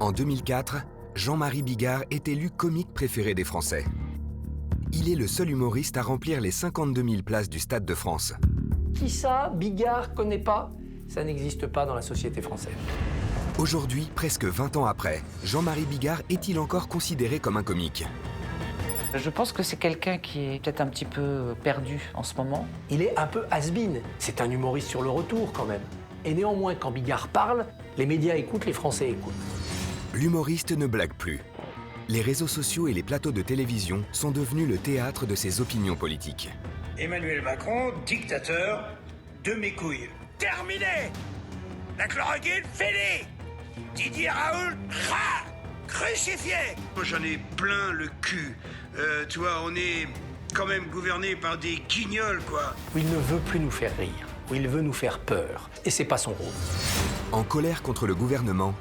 En 2004, Jean-Marie Bigard est élu comique préféré des Français. Il est le seul humoriste à remplir les 52 000 places du Stade de France. Qui ça, Bigard, connaît pas? Ça n'existe pas dans la société française. Aujourd'hui, presque 20 ans après, Jean-Marie Bigard est-il encore considéré comme un comique? Je pense que c'est quelqu'un qui est peut-être un petit peu perdu en ce moment. Il est un peu has-been. C'est un humoriste sur le retour, quand même. Et néanmoins, quand Bigard parle, les médias écoutent, les Français écoutent. L'humoriste ne blague plus. Les réseaux sociaux et les plateaux de télévision sont devenus le théâtre de ses opinions politiques. Emmanuel Macron, dictateur de mes couilles. Terminé! La chloroquine, fini! Didier Raoult, crucifié! Moi, j'en ai plein le cul. Tu vois, on est quand même gouverné par des guignols, quoi. Où il ne veut plus nous faire rire, où il veut nous faire peur. Et c'est pas son rôle. En colère contre le gouvernement,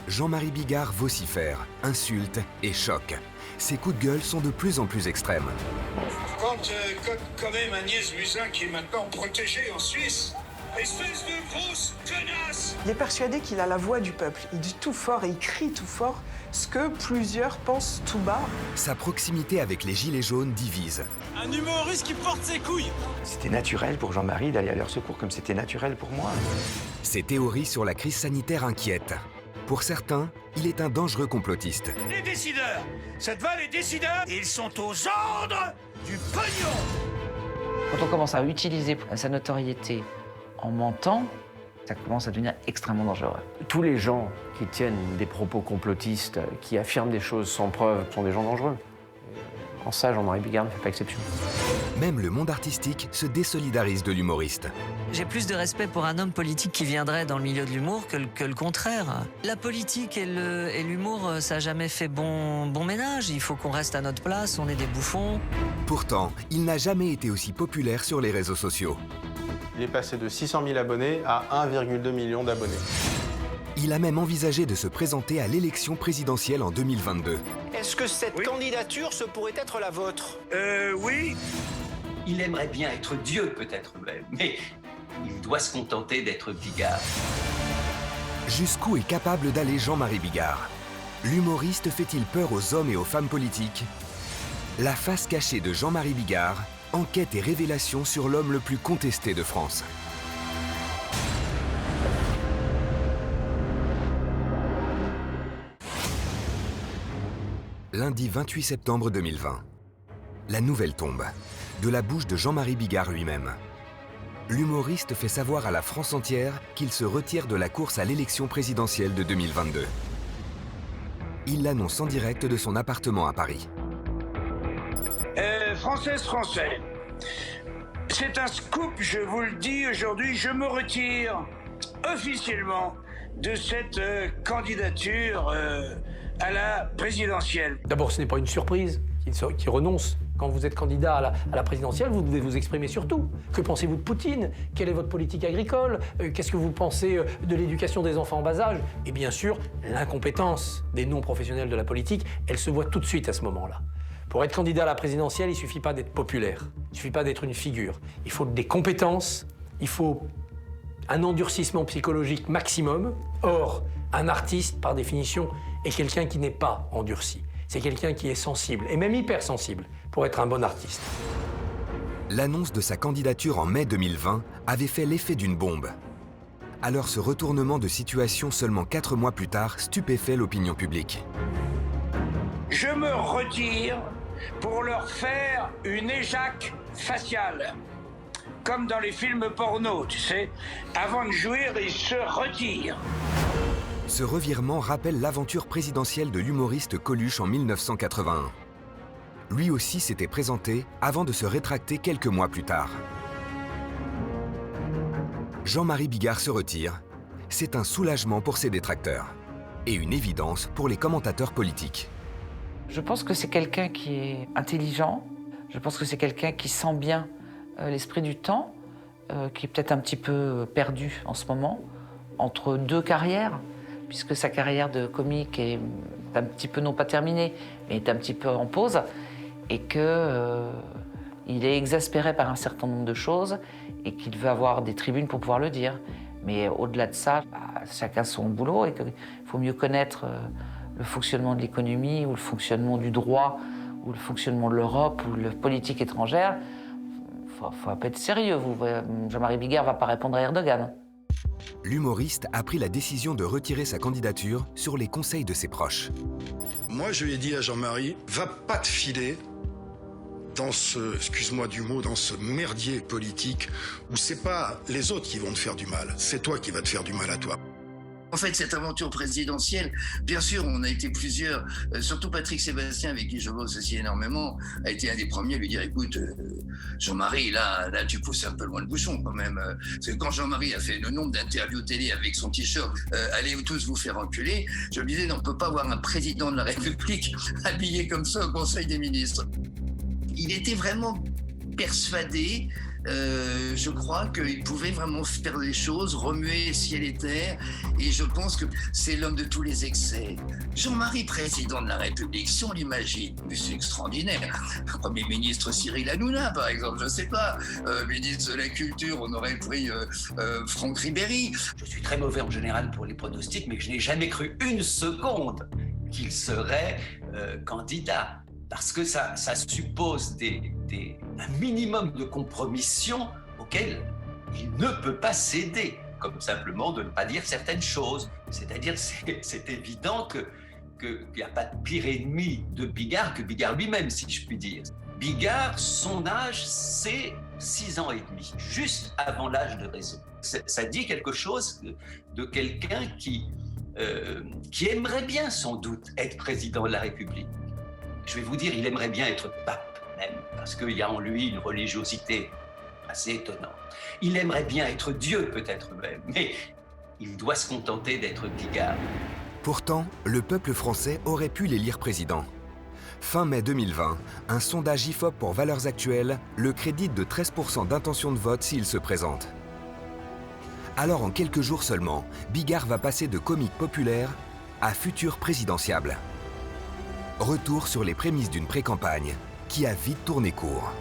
Jean-Marie Bigard vocifère, insulte et choque. Ses coups de gueule sont de plus en plus extrêmes. Quand même Agnès Buzyn qui est maintenant protégée en Suisse. Espèce de grosse connasse! Il est persuadé qu'il a la voix du peuple. Il dit tout fort et il crie tout fort ce que plusieurs pensent tout bas. Sa proximité avec les Gilets jaunes divise. Un humoriste qui porte ses couilles! C'était naturel pour Jean-Marie d'aller à leur secours, comme c'était naturel pour moi. Ses théories sur la crise sanitaire inquiètent. Pour certains, il est un dangereux complotiste. Les décideurs! Cette va, les décideurs, ils sont aux ordres du pognon! Quand on commence à utiliser sa notoriété en mentant, ça commence à devenir extrêmement dangereux. Tous les gens qui tiennent des propos complotistes, qui affirment des choses sans preuve, sont des gens dangereux. En ça, Jean-Marie Bigard ne fait pas exception. Même le monde artistique se désolidarise de l'humoriste. J'ai plus de respect pour un homme politique qui viendrait dans le milieu de l'humour que le contraire. La politique et l'humour, ça n'a jamais fait bon ménage. Il faut qu'on reste à notre place, on est des bouffons. Pourtant, il n'a jamais été aussi populaire sur les réseaux sociaux. Il est passé de 600 000 abonnés à 1,2 million d'abonnés. Il a même envisagé de se présenter à l'élection présidentielle en 2022. Est-ce que cette candidature, ce pourrait être la vôtre? Oui. Il aimerait bien être Dieu, peut-être même, mais il doit se contenter d'être Bigard. Jusqu'où est capable d'aller Jean-Marie Bigard? L'humoriste fait-il peur aux hommes et aux femmes politiques? La face cachée de Jean-Marie Bigard, enquête et révélation sur l'homme le plus contesté de France. Lundi 28 septembre 2020. La nouvelle tombe, de la bouche de Jean-Marie Bigard lui-même. L'humoriste fait savoir à la France entière qu'il se retire de la course à l'élection présidentielle de 2022. Il l'annonce en direct de son appartement à Paris. Français, c'est un scoop, je vous le dis aujourd'hui, je me retire officiellement de cette candidature à la présidentielle. D'abord, ce n'est pas une surprise qu'il renonce. Quand vous êtes candidat à la présidentielle, vous devez vous exprimer sur tout. Que pensez-vous de Poutine? Quelle est votre politique agricole? Qu'est-ce que vous pensez de l'éducation des enfants en bas âge? Et bien sûr, l'incompétence des non-professionnels de la politique, elle se voit tout de suite à ce moment-là. Pour être candidat à la présidentielle, il ne suffit pas d'être populaire. Il ne suffit pas d'être une figure. Il faut des compétences, il faut un endurcissement psychologique maximum. Or, un artiste, par définition, est quelqu'un qui n'est pas endurci. C'est quelqu'un qui est sensible, et même hypersensible, pour être un bon artiste. L'annonce de sa candidature en mai 2020 avait fait l'effet d'une bombe. Alors ce retournement de situation seulement 4 mois plus tard stupéfait l'opinion publique. Je me retire pour leur faire une éjac faciale. Comme dans les films porno, tu sais. Avant de jouir, ils se retirent. Ce revirement rappelle l'aventure présidentielle de l'humoriste Coluche en 1981. Lui aussi s'était présenté avant de se rétracter quelques mois plus tard. Jean-Marie Bigard se retire. C'est un soulagement pour ses détracteurs et une évidence pour les commentateurs politiques. Je pense que c'est quelqu'un qui est intelligent. Je pense que c'est quelqu'un qui sent bien l'esprit du temps, qui est peut-être un petit peu perdu en ce moment, entre deux carrières, puisque sa carrière de comique est un petit peu, non pas terminée, mais est un petit peu en pause, et qu'il est exaspéré par un certain nombre de choses, et qu'il veut avoir des tribunes pour pouvoir le dire. Mais au-delà de ça, chacun son boulot, et qu'il faut mieux connaître le fonctionnement de l'économie, ou le fonctionnement du droit, ou le fonctionnement de l'Europe, ou la politique étrangère, faut un peu être sérieux. Jean-Marie Bigard ne va pas répondre à Erdogan. L'humoriste a pris la décision de retirer sa candidature sur les conseils de ses proches. Moi, je lui ai dit à Jean-Marie, va pas te filer dans ce, excuse-moi du mot, dans ce merdier politique où c'est pas les autres qui vont te faire du mal, c'est toi qui vas te faire du mal à toi. En fait, cette aventure présidentielle, bien sûr, on a été plusieurs, surtout Patrick Sébastien, avec qui je bosse aussi énormément, a été un des premiers à lui dire, écoute, Jean-Marie, là, tu pousses un peu loin le bouchon quand même. Parce que quand Jean-Marie a fait le nombre d'interviews télé avec son t-shirt, allez tous vous faire enculer, je me disais, on ne peut pas avoir un président de la République habillé comme ça au Conseil des ministres. Il était vraiment persuadé, je crois qu'il pouvait vraiment faire des choses, remuer ciel et terre, et je pense que c'est l'homme de tous les excès. Jean-Marie, président de la République, si on l'imagine, mais c'est extraordinaire. Premier ministre Cyril Hanouna, par exemple, je ne sais pas. Ministre de la Culture, on aurait pris Franck Ribéry. Je suis très mauvais en général pour les pronostics, mais je n'ai jamais cru une seconde qu'il serait candidat. Parce que ça suppose un minimum de compromission auquel il ne peut pas céder, comme simplement de ne pas dire certaines choses. C'est-à-dire, c'est évident qu'il n'y a pas de pire ennemi de Bigard que Bigard lui-même, si je puis dire. Bigard, son âge, c'est 6 ans et demi, juste avant l'âge de raison. Ça dit quelque chose de quelqu'un qui aimerait bien, sans doute, être président de la République. Je vais vous dire, il aimerait bien être pape, même, parce qu'il y a en lui une religiosité assez étonnante. Il aimerait bien être Dieu, peut-être même, mais il doit se contenter d'être Bigard. Pourtant, le peuple français aurait pu l'élire président. Fin mai 2020, un sondage IFOP pour Valeurs Actuelles le crédite de 13% d'intention de vote s'il se présente. Alors, en quelques jours seulement, Bigard va passer de comique populaire à futur présidentiable. Retour sur les prémices d'une pré-campagne qui a vite tourné court.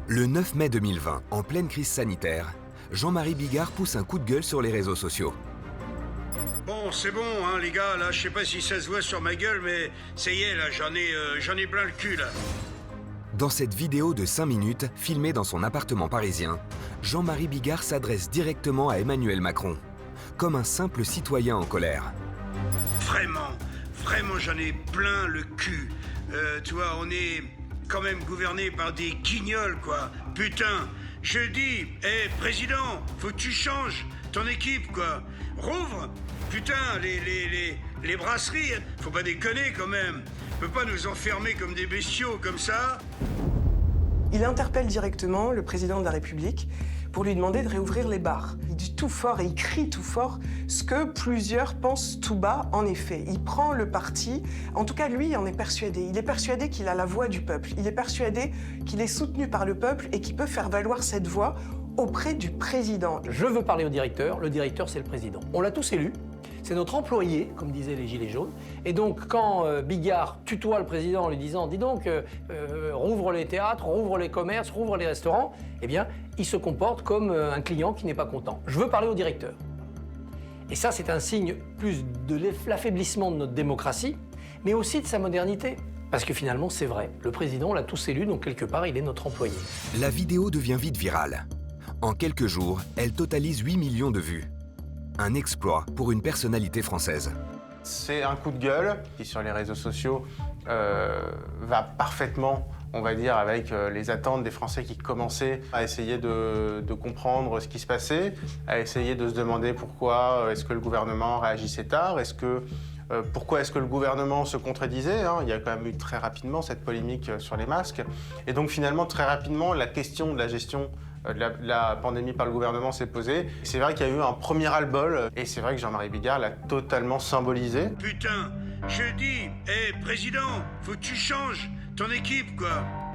Le 9 mai 2020, en pleine crise sanitaire, Jean-Marie Bigard pousse un coup de gueule sur les réseaux sociaux. Bon, c'est bon, hein, les gars, là, je sais pas si ça se voit sur ma gueule, mais ça y est, là, j'en ai plein le cul, là. Dans cette vidéo de 5 minutes, filmée dans son appartement parisien, Jean-Marie Bigard s'adresse directement à Emmanuel Macron, comme un simple citoyen en colère. Vraiment, j'en ai plein le cul. Tu vois, on est quand même gouverné par des guignols, quoi. Putain, je dis, président, faut que tu changes ton équipe, quoi. Rouvre, putain, les brasseries, faut pas déconner, quand même. On peut pas nous enfermer comme des bestiaux, comme ça. Il interpelle directement le président de la République pour lui demander de réouvrir les bars. Il dit tout fort et il crie tout fort ce que plusieurs pensent tout bas, en effet. Il prend le parti, en tout cas lui il en est persuadé. Il est persuadé qu'il a la voix du peuple. Il est persuadé qu'il est soutenu par le peuple et qu'il peut faire valoir cette voix auprès du président. Je veux parler au directeur, le directeur c'est le président. On l'a tous élu. C'est notre employé, comme disaient les Gilets jaunes. Et donc, quand Bigard tutoie le président en lui disant « Dis donc, rouvre les théâtres, rouvre les commerces, rouvre les restaurants », eh bien, il se comporte comme un client qui n'est pas content. Je veux parler au directeur. Et ça, c'est un signe plus de l'affaiblissement de notre démocratie, mais aussi de sa modernité. Parce que finalement, c'est vrai, le président, on l'a tous élu, donc quelque part, il est notre employé. La vidéo devient vite virale. En quelques jours, elle totalise 8 millions de vues. Un exploit pour une personnalité française. C'est un coup de gueule qui, sur les réseaux sociaux, va parfaitement, on va dire, avec les attentes des Français qui commençaient à essayer de comprendre ce qui se passait, à essayer de se demander pourquoi est-ce que le gouvernement réagissait tard, pourquoi est-ce que le gouvernement se contredisait, hein. Il y a quand même eu très rapidement cette polémique sur les masques. Et donc finalement, très rapidement, la question de la gestion de la pandémie par le gouvernement s'est posée. C'est vrai qu'il y a eu un premier ras-le-bol, et c'est vrai que Jean-Marie Bigard l'a totalement symbolisé. Putain, je dis, président, faut que tu changes ton équipe, quoi.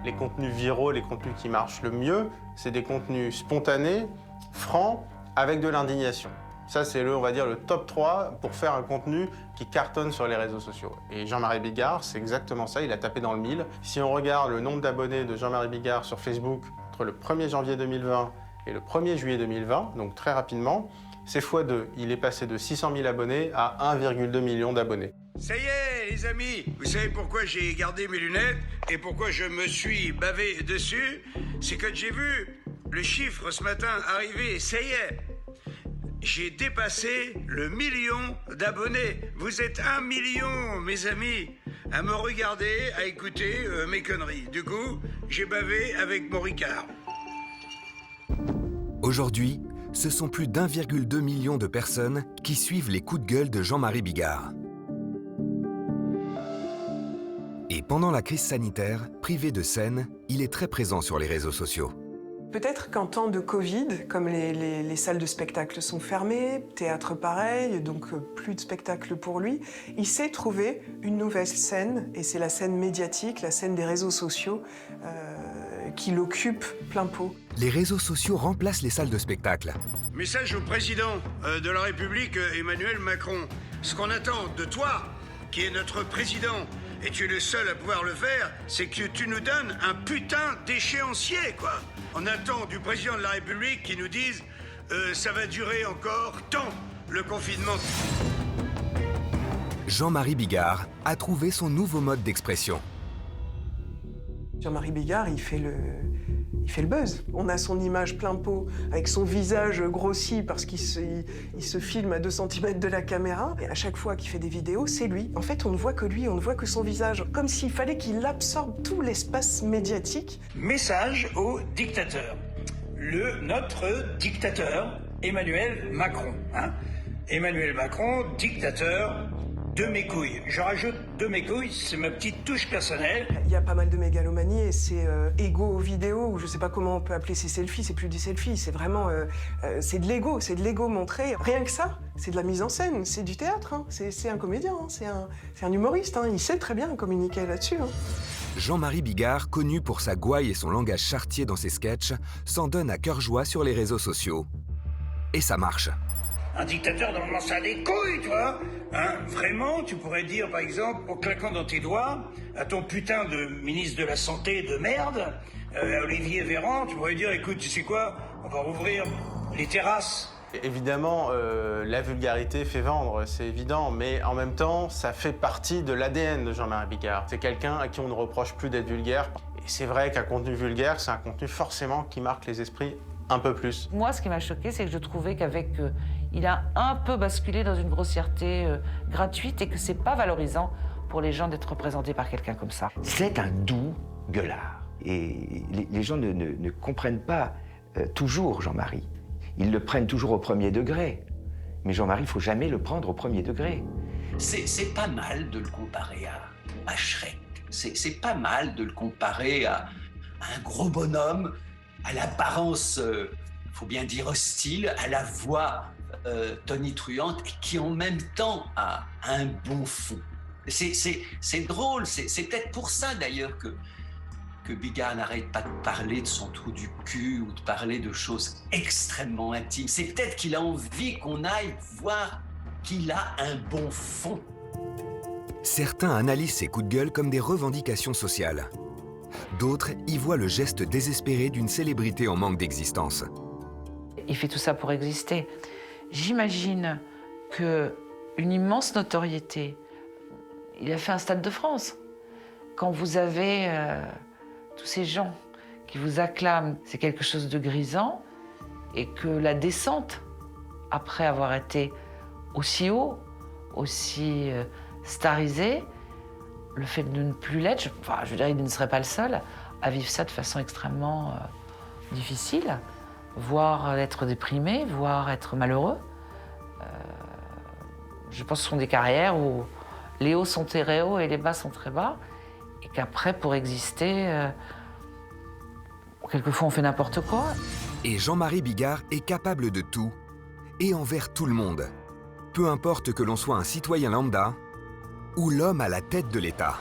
Les contenus viraux, les contenus qui marchent le mieux, c'est des contenus spontanés, francs, avec de l'indignation. Ça, c'est on va dire, le top 3 pour faire un contenu qui cartonne sur les réseaux sociaux. Et Jean-Marie Bigard, c'est exactement ça, il a tapé dans le mille. Si on regarde le nombre d'abonnés de Jean-Marie Bigard sur Facebook, entre le 1er janvier 2020 et le 1er juillet 2020, donc très rapidement, c'est x2. Il est passé de 600 000 abonnés à 1,2 million d'abonnés. Ça y est, les amis, vous savez pourquoi j'ai gardé mes lunettes et pourquoi je me suis bavé dessus? C'est que j'ai vu le chiffre ce matin arriver et ça y est, j'ai dépassé le 1 million d'abonnés. Vous êtes 1 million, mes amis, à me regarder, à écouter mes conneries. Du coup, j'ai bavé avec mon Ricard. Aujourd'hui, ce sont plus d'1,2 million de personnes qui suivent les coups de gueule de Jean-Marie Bigard. Et pendant la crise sanitaire, privé de scène, il est très présent sur les réseaux sociaux. Peut-être qu'en temps de Covid, comme les salles de spectacle sont fermées, théâtre pareil, donc plus de spectacle pour lui, il s'est trouvé une nouvelle scène, et c'est la scène médiatique, la scène des réseaux sociaux, qui l'occupe plein pot. Les réseaux sociaux remplacent les salles de spectacle. Message au président de la République, Emmanuel Macron. Ce qu'on attend de toi, qui est notre président, et tu es le seul à pouvoir le faire, c'est que tu nous donnes un putain d'échéancier, quoi. On attend du président de la République qui nous dise ça va durer encore tant, le confinement. Jean-Marie Bigard a trouvé son nouveau mode d'expression. Jean-Marie Bigard, il fait le buzz. On a son image plein pot, avec son visage grossi parce qu'il se filme à 2 cm de la caméra. Et à chaque fois qu'il fait des vidéos, c'est lui. En fait, on ne voit que lui, on ne voit que son visage. Comme s'il fallait qu'il absorbe tout l'espace médiatique. Message au dictateur. Notre dictateur, Emmanuel Macron. Emmanuel Macron, dictateur de mes couilles. Je rajoute de mes couilles, c'est ma petite touche personnelle. Il y a pas mal de mégalomanie et c'est égo vidéo, ou je sais pas comment on peut appeler ces selfies, c'est plus des selfies, c'est vraiment, c'est de l'ego montré. Rien que ça, c'est de la mise en scène, c'est du théâtre, c'est un comédien, c'est un humoriste, il sait très bien communiquer là-dessus. Jean-Marie Bigard, connu pour sa gouaille et son langage chartier dans ses sketchs, s'en donne à cœur joie sur les réseaux sociaux. Et ça marche. Un dictateur, normalement, ça a des couilles, tu vois. Vraiment, tu pourrais dire, par exemple, en claquant dans tes doigts, à ton putain de ministre de la Santé de merde, Olivier Véran, tu pourrais dire, écoute, tu sais quoi, on va rouvrir les terrasses. Évidemment, la vulgarité fait vendre, c'est évident, mais en même temps, ça fait partie de l'ADN de Jean-Marie Bigard. C'est quelqu'un à qui on ne reproche plus d'être vulgaire. Et c'est vrai qu'un contenu vulgaire, c'est un contenu forcément qui marque les esprits un peu plus. Moi, ce qui m'a choqué, c'est que je trouvais qu'avec... il a un peu basculé dans une grossièreté gratuite et que c'est pas valorisant pour les gens d'être représentés par quelqu'un comme ça. C'est un doux gueulard. Et les gens ne comprennent pas toujours Jean-Marie. Ils le prennent toujours au premier degré. Mais Jean-Marie, il ne faut jamais le prendre au premier degré. C'est pas mal de le comparer à Shrek. C'est pas mal de le comparer à un gros bonhomme, à l'apparence, faut bien dire hostile, à la voix tonitruante et qui en même temps a un bon fond. C'est drôle, c'est peut-être pour ça d'ailleurs que Bigard n'arrête pas de parler de son trou du cul ou de parler de choses extrêmement intimes. C'est peut-être qu'il a envie qu'on aille voir qu'il a un bon fond. Certains analysent ces coups de gueule comme des revendications sociales. D'autres y voient le geste désespéré d'une célébrité en manque d'existence. Il fait tout ça pour exister. J'imagine qu'une immense notoriété, il a fait un Stade de France. Quand vous avez tous ces gens qui vous acclament, c'est quelque chose de grisant, et que la descente, après avoir été aussi haut, aussi starisé, le fait de ne plus l'être, je veux dire, il ne serait pas le seul à vivre ça de façon extrêmement difficile, voire être déprimé, voire être malheureux. Je pense que ce sont des carrières où les hauts sont très hauts et les bas sont très bas, et qu'après, pour exister, quelquefois on fait n'importe quoi. Et Jean-Marie Bigard est capable de tout, et envers tout le monde. Peu importe que l'on soit un citoyen lambda ou l'homme à la tête de l'État.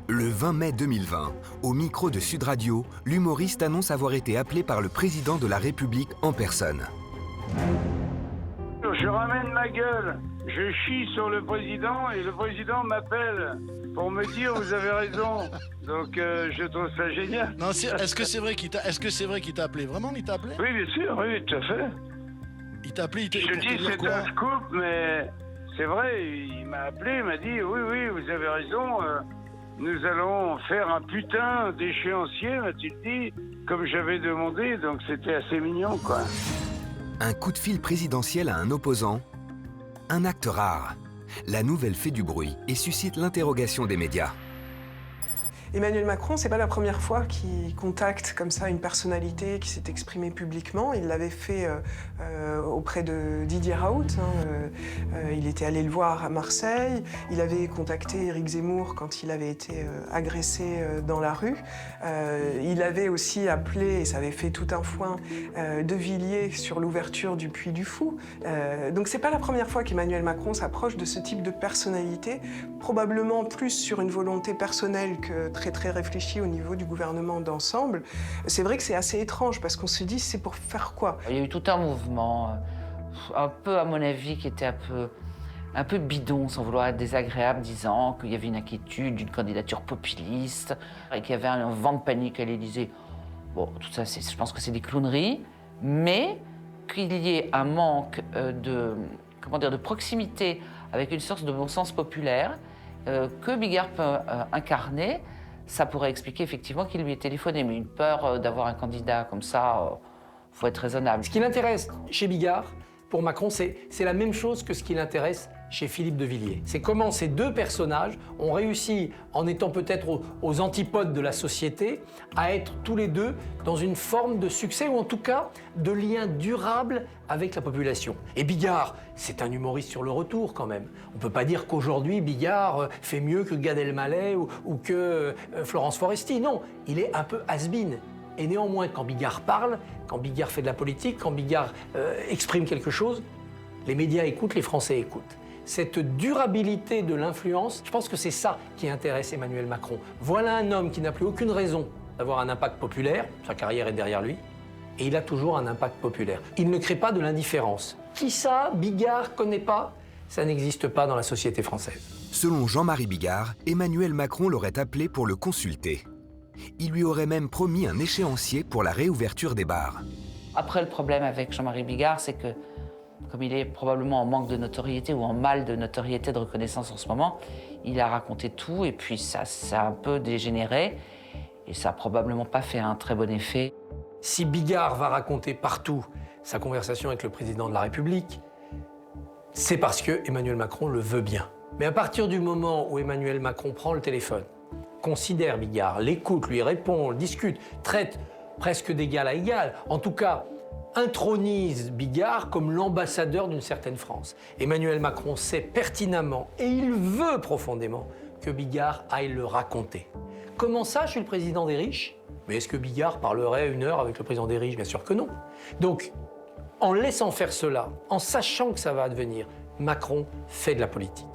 Le 20 mai 2020, au micro de Sud Radio, l'humoriste annonce avoir été appelé par le président de la République en personne. Je ramène ma gueule je chie sur le président et le président m'appelle pour me dire vous avez raison. Donc je trouve ça génial. Non, est-ce que c'est vrai qu'il t'a appelé? Vraiment, il t'a appelé? Oui, bien sûr, oui, tout à fait. Il t'a appelé, Je te dis, c'est un scoop, mais c'est vrai, il m'a appelé, il m'a dit oui, vous avez raison, nous allons faire un putain d'échéancier, m'a-t-il dit, comme j'avais demandé, donc c'était assez mignon, quoi. Un coup de fil présidentiel à un opposant, un acte rare. La nouvelle fait du bruit et suscite l'interrogation des médias. Emmanuel Macron, c'est pas la première fois qu'il contacte comme ça une personnalité qui s'est exprimée publiquement. Il l'avait fait auprès de Didier Raoult. Il était allé le voir à Marseille. Il avait contacté Éric Zemmour quand il avait été agressé dans la rue. Il avait aussi appelé, et ça avait fait tout un foin, De Villiers sur l'ouverture du Puy du Fou. Donc c'est pas la première fois qu'Emmanuel Macron s'approche de ce type de personnalité, probablement plus sur une volonté personnelle que très réfléchi au niveau du gouvernement d'ensemble. C'est vrai que c'est assez étrange parce qu'on se dit c'est pour faire quoi? Il y a eu tout un mouvement, un peu à mon avis, qui était un peu bidon, sans vouloir être désagréable, disant qu'il y avait une inquiétude d'une candidature populiste et qu'il y avait un vent de panique à l'Élysée. Bon, tout ça, je pense que c'est des clowneries, mais qu'il y ait un manque de proximité avec une source de bon sens populaire que Bigard peut incarner. Ça pourrait expliquer effectivement qu'il lui ait téléphoné, mais une peur d'avoir un candidat comme ça, faut être raisonnable. Ce qui l'intéresse chez Bigard, pour Macron, c'est la même chose que ce qui l'intéresse chez Philippe de Villiers. C'est comment ces deux personnages ont réussi, en étant peut-être aux antipodes de la société, à être tous les deux dans une forme de succès, ou en tout cas de lien durable avec la population. Et Bigard, c'est un humoriste sur le retour quand même. On ne peut pas dire qu'aujourd'hui Bigard fait mieux que Gad Elmaleh ou que Florence Foresti. Non, il est un peu has-been. Et néanmoins, quand Bigard parle, quand Bigard fait de la politique, quand Bigard exprime quelque chose, les médias écoutent, les Français écoutent. Cette durabilité de l'influence, je pense que c'est ça qui intéresse Emmanuel Macron. Voilà un homme qui n'a plus aucune raison d'avoir un impact populaire, sa carrière est derrière lui, et il a toujours un impact populaire. Il ne crée pas de l'indifférence. Qui ça, Bigard, connaît pas? Ça n'existe pas dans la société française. Selon Jean-Marie Bigard, Emmanuel Macron l'aurait appelé pour le consulter. Il lui aurait même promis un échéancier pour la réouverture des bars. Après, le problème avec Jean-Marie Bigard, c'est que, comme il est probablement en manque de notoriété ou en mal de notoriété, de reconnaissance en ce moment, il a raconté tout et puis ça a un peu dégénéré et ça n'a probablement pas fait un très bon effet. Si Bigard va raconter partout sa conversation avec le président de la République, c'est parce que Emmanuel Macron le veut bien. Mais à partir du moment où Emmanuel Macron prend le téléphone, considère Bigard, l'écoute, lui répond, discute, traite presque d'égal à égal, en tout cas intronise Bigard comme l'ambassadeur d'une certaine France. Emmanuel Macron sait pertinemment, et il veut profondément, que Bigard aille le raconter. Comment ça, je suis le président des riches? Mais est-ce que Bigard parlerait 1 heure avec le président des riches? Bien sûr que non. Donc, en laissant faire cela, en sachant que ça va advenir, Macron fait de la politique.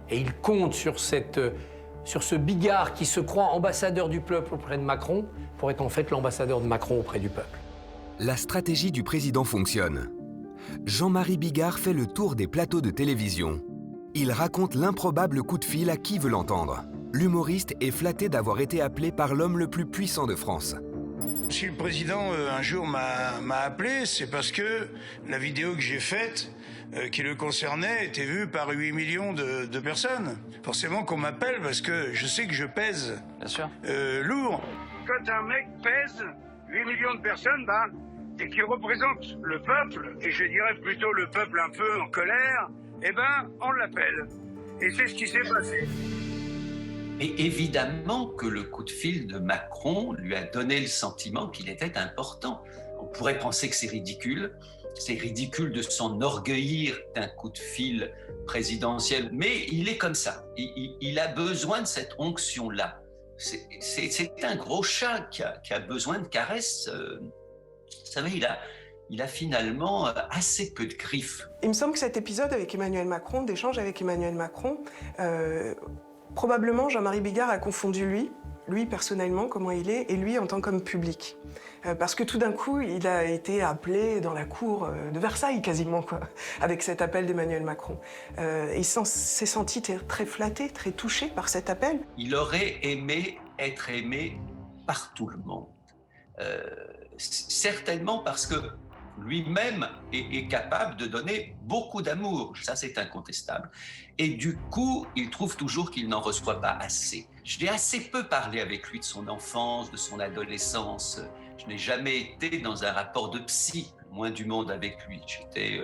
Et il compte sur ce Bigard qui se croit ambassadeur du peuple auprès de Macron pour être en fait l'ambassadeur de Macron auprès du peuple. La stratégie du président fonctionne. Jean-Marie Bigard fait le tour des plateaux de télévision. Il raconte l'improbable coup de fil à qui veut l'entendre. L'humoriste est flatté d'avoir été appelé par l'homme le plus puissant de France. Si le président un jour m'a appelé, c'est parce que la vidéo que j'ai faite, qui le concernait, était vue par 8 millions de personnes. Forcément qu'on m'appelle parce que je sais que je pèse. Bien sûr. Lourd. Quand un mec pèse 8 millions de personnes, et qui représente le peuple, et je dirais plutôt le peuple un peu en colère, on l'appelle. Et c'est ce qui s'est passé. Et évidemment que le coup de fil de Macron lui a donné le sentiment qu'il était important. On pourrait penser que c'est ridicule de s'enorgueillir d'un coup de fil présidentiel, mais il est comme ça. Il a besoin de cette onction-là. C'est un gros chat qui a besoin de caresses. Vous savez, il a finalement assez peu de griffes. Il me semble que cet épisode avec Emmanuel Macron, d'échange avec Emmanuel Macron, probablement Jean-Marie Bigard a confondu lui, lui personnellement, comment il est, et lui en tant qu'homme public. Parce que tout d'un coup, il a été appelé dans la cour de Versailles quasiment, quoi, avec cet appel d'Emmanuel Macron. Il s'est senti très flatté, très touché par cet appel. Il aurait aimé être aimé par tout le monde. Certainement parce que lui-même est capable de donner beaucoup d'amour, ça c'est incontestable. Et du coup, il trouve toujours qu'il n'en reçoit pas assez. Je l'ai assez peu parlé avec lui de son enfance, de son adolescence. Je n'ai jamais été dans un rapport de psy, moins du monde avec lui. J'étais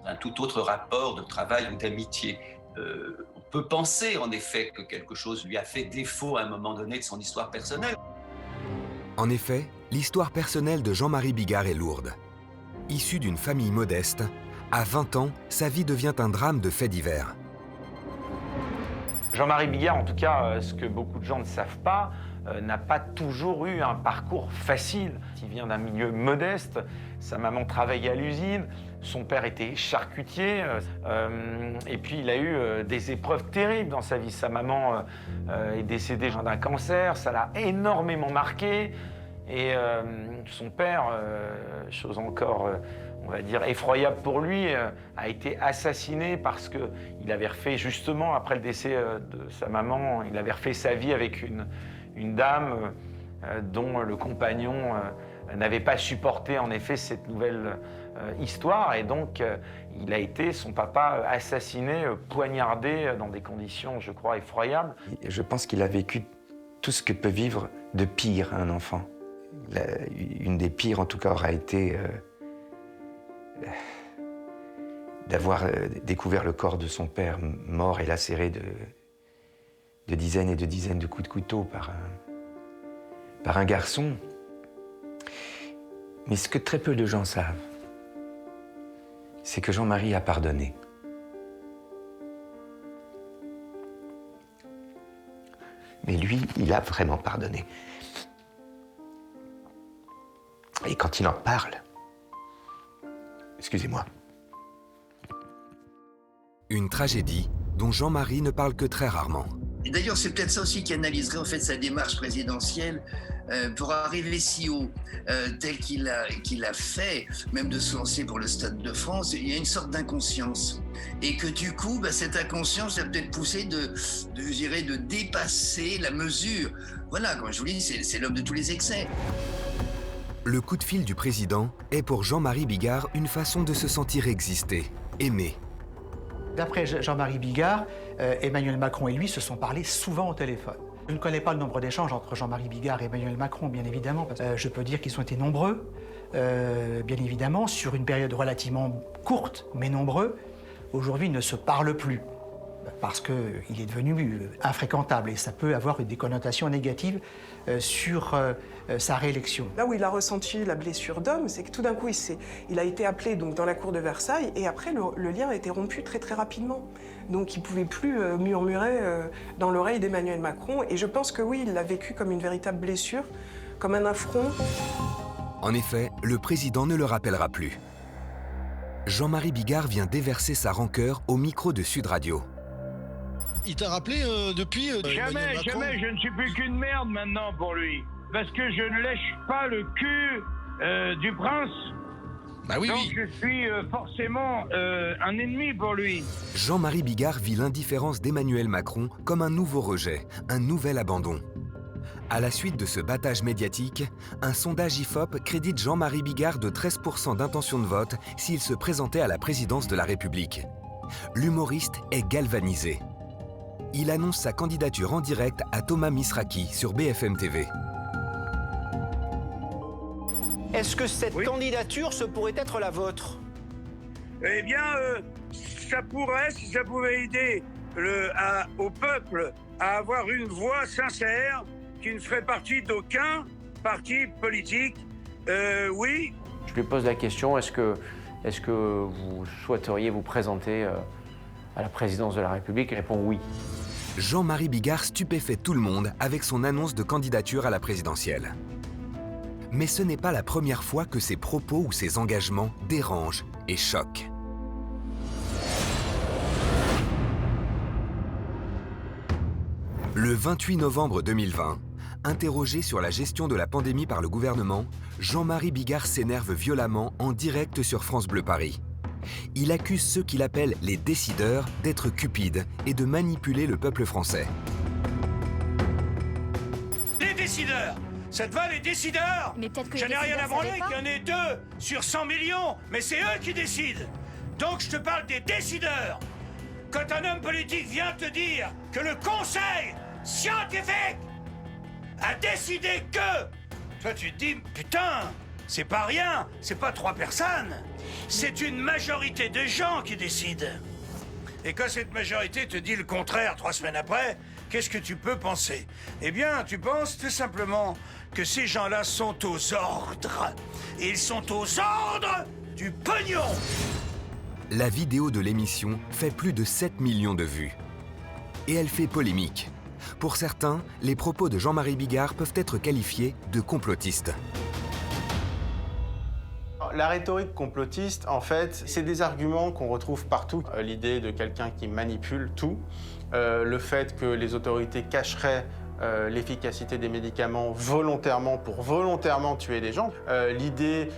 dans un tout autre rapport de travail ou d'amitié. On peut penser en effet que quelque chose lui a fait défaut à un moment donné de son histoire personnelle. En effet, l'histoire personnelle de Jean-Marie Bigard est lourde. Issu d'une famille modeste, à 20 ans, sa vie devient un drame de faits divers. Jean-Marie Bigard, en tout cas, ce que beaucoup de gens ne savent pas, n'a pas toujours eu un parcours facile. Il vient d'un milieu modeste, sa maman travaillait à l'usine, son père était charcutier, et puis il a eu des épreuves terribles dans sa vie. Sa maman est décédée d'un cancer, ça l'a énormément marqué, et son père, chose encore, on va dire, effroyable pour lui, a été assassiné parce qu'il avait refait, justement, après le décès de sa maman, il avait refait sa vie avec une dame dont le compagnon n'avait pas supporté en effet cette nouvelle histoire, et donc il a été, son papa, assassiné, poignardé dans des conditions, je crois, effroyables. Je pense qu'il a vécu tout ce que peut vivre de pire un enfant. Une des pires, en tout cas, aura été d'avoir découvert le corps de son père mort et lacéré de dizaines et de dizaines de coups de couteau par un garçon. Mais ce que très peu de gens savent, c'est que Jean-Marie a pardonné. Mais lui, il a vraiment pardonné. Et quand il en parle, excusez-moi. Une tragédie dont Jean-Marie ne parle que très rarement. Et d'ailleurs, c'est peut-être ça aussi qui analyserait en fait sa démarche présidentielle pour arriver si haut, tel qu'il a fait, même de se lancer pour le Stade de France. Il y a une sorte d'inconscience. Et que du coup, cette inconscience a peut-être poussé de dépasser la mesure. Voilà, comme je vous dis, c'est l'homme de tous les excès. Le coup de fil du président est pour Jean-Marie Bigard une façon de se sentir exister, aimé. D'après Jean-Marie Bigard, Emmanuel Macron et lui se sont parlé souvent au téléphone. Je ne connais pas le nombre d'échanges entre Jean-Marie Bigard et Emmanuel Macron, bien évidemment. Je peux dire qu'ils ont été nombreux, bien évidemment, sur une période relativement courte, mais nombreux. Aujourd'hui, ils ne se parlent plus, parce qu'il est devenu infréquentable, et ça peut avoir des connotations négatives sur sa réélection. Là où il a ressenti la blessure d'homme, c'est que tout d'un coup, il a été appelé donc, dans la cour de Versailles, et après, le lien a été rompu très très rapidement. Donc il ne pouvait plus murmurer dans l'oreille d'Emmanuel Macron, et je pense que oui, il l'a vécu comme une véritable blessure, comme un affront. En effet, le président ne le rappellera plus. Jean-Marie Bigard vient déverser sa rancœur au micro de Sud Radio. Il t'a rappelé depuis Jamais, je ne suis plus qu'une merde maintenant pour lui. Parce que je ne lèche pas le cul du prince. Bah oui, donc oui. je suis forcément un ennemi pour lui. Jean-Marie Bigard vit l'indifférence d'Emmanuel Macron comme un nouveau rejet, un nouvel abandon. À la suite de ce battage médiatique, un sondage IFOP crédite Jean-Marie Bigard de 13% d'intention de vote s'il se présentait à la présidence de la République. L'humoriste est galvanisé. Il annonce sa candidature en direct à Thomas Misraki sur BFM TV. Est-ce que cette candidature, ce pourrait être la vôtre? Eh bien, ça pourrait, si ça pouvait aider au peuple à avoir une voix sincère qui ne ferait partie d'aucun parti politique, oui. Je lui pose la question, est-ce que vous souhaiteriez vous présenter à la présidence de la République? Il répond oui. Jean-Marie Bigard stupéfait tout le monde avec son annonce de candidature à la présidentielle. Mais ce n'est pas la première fois que ses propos ou ses engagements dérangent et choquent. Le 28 novembre 2020, interrogé sur la gestion de la pandémie par le gouvernement, Jean-Marie Bigard s'énerve violemment en direct sur France Bleu Paris. Il accuse ceux qu'il appelle les décideurs d'être cupides et de manipuler le peuple français. Les décideurs! Ça te va, les décideurs? Mais peut-être que j'en ai rien à branler qu'il y en ait 2 sur 100 millions, mais c'est eux qui décident. Donc je te parle des décideurs. Quand un homme politique vient te dire que le conseil scientifique a décidé que... Toi tu te dis, putain, c'est pas rien, c'est pas 3 personnes. C'est une majorité de gens qui décident. Et quand cette majorité te dit le contraire 3 semaines après, qu'est-ce que tu peux penser? Eh bien, tu penses tout simplement que ces gens-là sont aux ordres. Et ils sont aux ordres du pognon. La vidéo de l'émission fait plus de 7 millions de vues. Et elle fait polémique. Pour certains, les propos de Jean-Marie Bigard peuvent être qualifiés de complotistes. La rhétorique complotiste, en fait, c'est des arguments qu'on retrouve partout. L'idée de quelqu'un qui manipule tout, le fait que les autorités cacheraient l'efficacité des médicaments volontairement pour volontairement tuer des gens, l'idée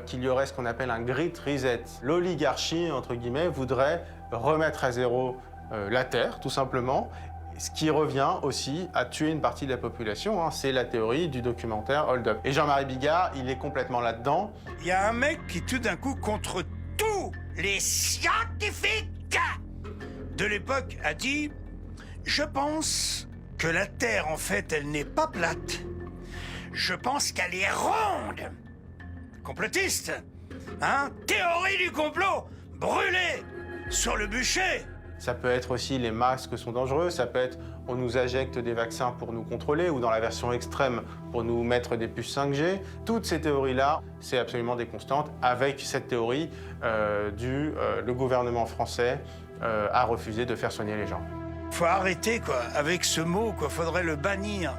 qu'il y aurait ce qu'on appelle un great reset. L'oligarchie, entre guillemets, voudrait remettre à zéro la Terre, tout simplement, ce qui revient aussi à tuer une partie de la population. C'est la théorie du documentaire Hold Up. Et Jean-Marie Bigard, il est complètement là-dedans. Il y a un mec qui, tout d'un coup, contre tous les scientifiques de l'époque, a dit « Je pense que la Terre, en fait, elle n'est pas plate. Je pense qu'elle est ronde. » Complotiste, hein? Théorie du complot, brûlée sur le bûcher. Ça peut être aussi les masques sont dangereux, ça peut être on nous injecte des vaccins pour nous contrôler ou dans la version extrême pour nous mettre des puces 5G. Toutes ces théories-là, c'est absolument des constantes avec cette théorie le gouvernement français a refusé de faire soigner les gens. Faut arrêter quoi, avec ce mot quoi, faudrait le bannir.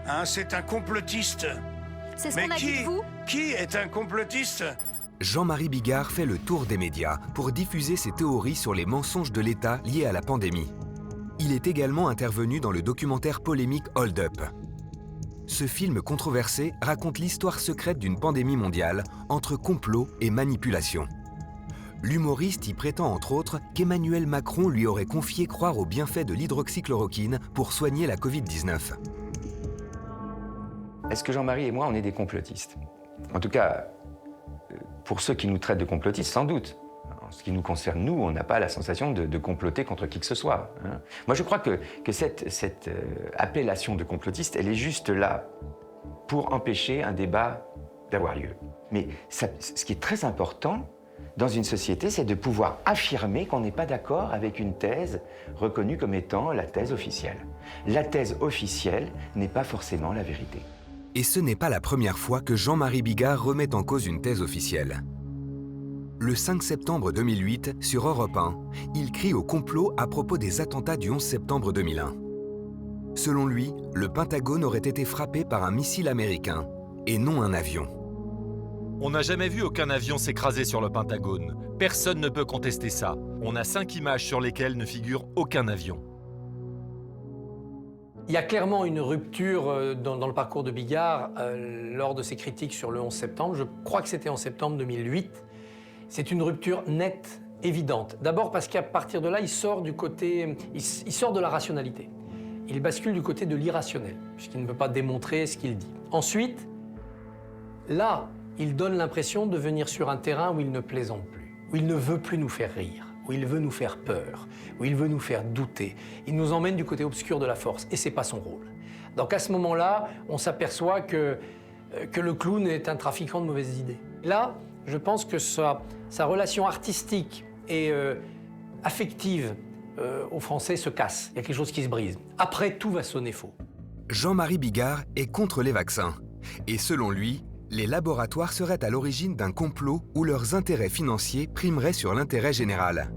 Hein, c'est un complotiste. C'est ce qu'on a dit de vous. Qui est un complotiste? Jean-Marie Bigard fait le tour des médias pour diffuser ses théories sur les mensonges de l'État liés à la pandémie. Il est également intervenu dans le documentaire polémique Hold Up. Ce film controversé raconte l'histoire secrète d'une pandémie mondiale entre complot et manipulation. L'humoriste y prétend entre autres qu'Emmanuel Macron lui aurait confié croire aux bienfaits de l'hydroxychloroquine pour soigner la Covid-19. Est-ce que Jean-Marie et moi, on est des complotistes? En tout cas, pour ceux qui nous traitent de complotistes, sans doute. En ce qui nous concerne, nous, on n'a pas la sensation de comploter contre qui que ce soit. Hein. Moi, je crois que cette appellation de complotiste, elle est juste là pour empêcher un débat d'avoir lieu. Mais ce qui est très important dans une société, c'est de pouvoir affirmer qu'on n'est pas d'accord avec une thèse reconnue comme étant la thèse officielle. La thèse officielle n'est pas forcément la vérité. Et ce n'est pas la première fois que Jean-Marie Bigard remet en cause une thèse officielle. Le 5 septembre 2008, sur Europe 1, il crie au complot à propos des attentats du 11 septembre 2001. Selon lui, le Pentagone aurait été frappé par un missile américain, et non un avion. On n'a jamais vu aucun avion s'écraser sur le Pentagone. Personne ne peut contester ça. On a 5 images sur lesquelles ne figure aucun avion. Il y a clairement une rupture dans le parcours de Bigard lors de ses critiques sur le 11 septembre. Je crois que c'était en septembre 2008. C'est une rupture nette, évidente. D'abord parce qu'à partir de là, il sort de la rationalité. Il bascule du côté de l'irrationnel, puisqu'il ne peut pas démontrer ce qu'il dit. Ensuite, là, il donne l'impression de venir sur un terrain où il ne plaisante plus, où il ne veut plus nous faire rire, où il veut nous faire peur, où il veut nous faire douter. Il nous emmène du côté obscur de la force, et c'est pas son rôle. Donc à ce moment-là, on s'aperçoit que le clown est un trafiquant de mauvaises idées. Là, je pense que sa relation artistique et affective aux Français se casse. Il y a quelque chose qui se brise. Après, tout va sonner faux. Jean-Marie Bigard est contre les vaccins. Et selon lui, les laboratoires seraient à l'origine d'un complot où leurs intérêts financiers primeraient sur l'intérêt général.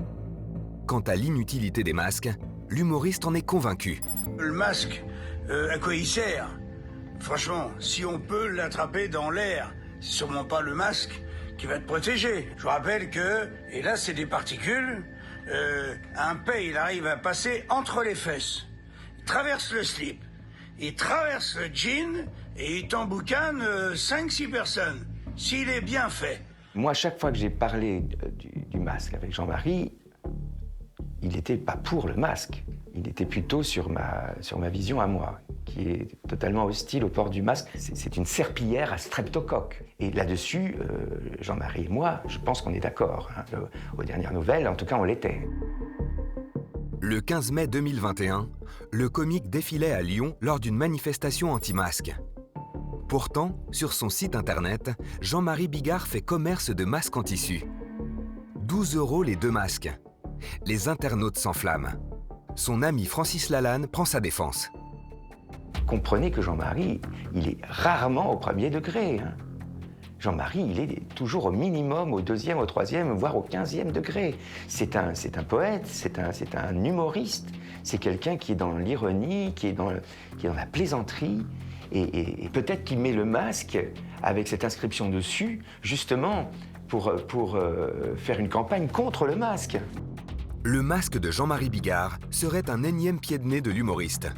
Quant à l'inutilité des masques, l'humoriste en est convaincu. Le masque, à quoi il sert? Franchement, si on peut l'attraper dans l'air, c'est sûrement pas le masque qui va te protéger. Je vous rappelle que, et là c'est des particules, un paix il arrive à passer entre les fesses. traverse le slip, il traverse le jean et il t'emboucane 5-6 personnes, s'il est bien fait. Moi, chaque fois que j'ai parlé du masque avec Jean-Marie, il n'était pas pour le masque. Il était plutôt sur ma vision à moi, qui est totalement hostile au port du masque. C'est une serpillière à streptocoque. Et là-dessus, Jean-Marie et moi, je pense qu'on est d'accord. Hein. Aux dernières nouvelles, en tout cas, on l'était. Le 15 mai 2021, le comique défilait à Lyon lors d'une manifestation anti-masque. Pourtant, sur son site internet, Jean-Marie Bigard fait commerce de masques en tissu. 12 € les 2 masques. Les internautes s'enflamment. Son ami Francis Lalanne prend sa défense. Comprenez que Jean-Marie, il est rarement au 1er degré. Hein. Jean-Marie, il est toujours au minimum au 2e, au 3e, voire au 15e degré. C'est un poète, c'est un humoriste. C'est quelqu'un qui est dans l'ironie, qui est dans la plaisanterie. Et peut-être qu'il met le masque avec cette inscription dessus, justement, pour faire une campagne contre le masque. Le masque de Jean-Marie Bigard serait un énième pied de nez de l'humoriste.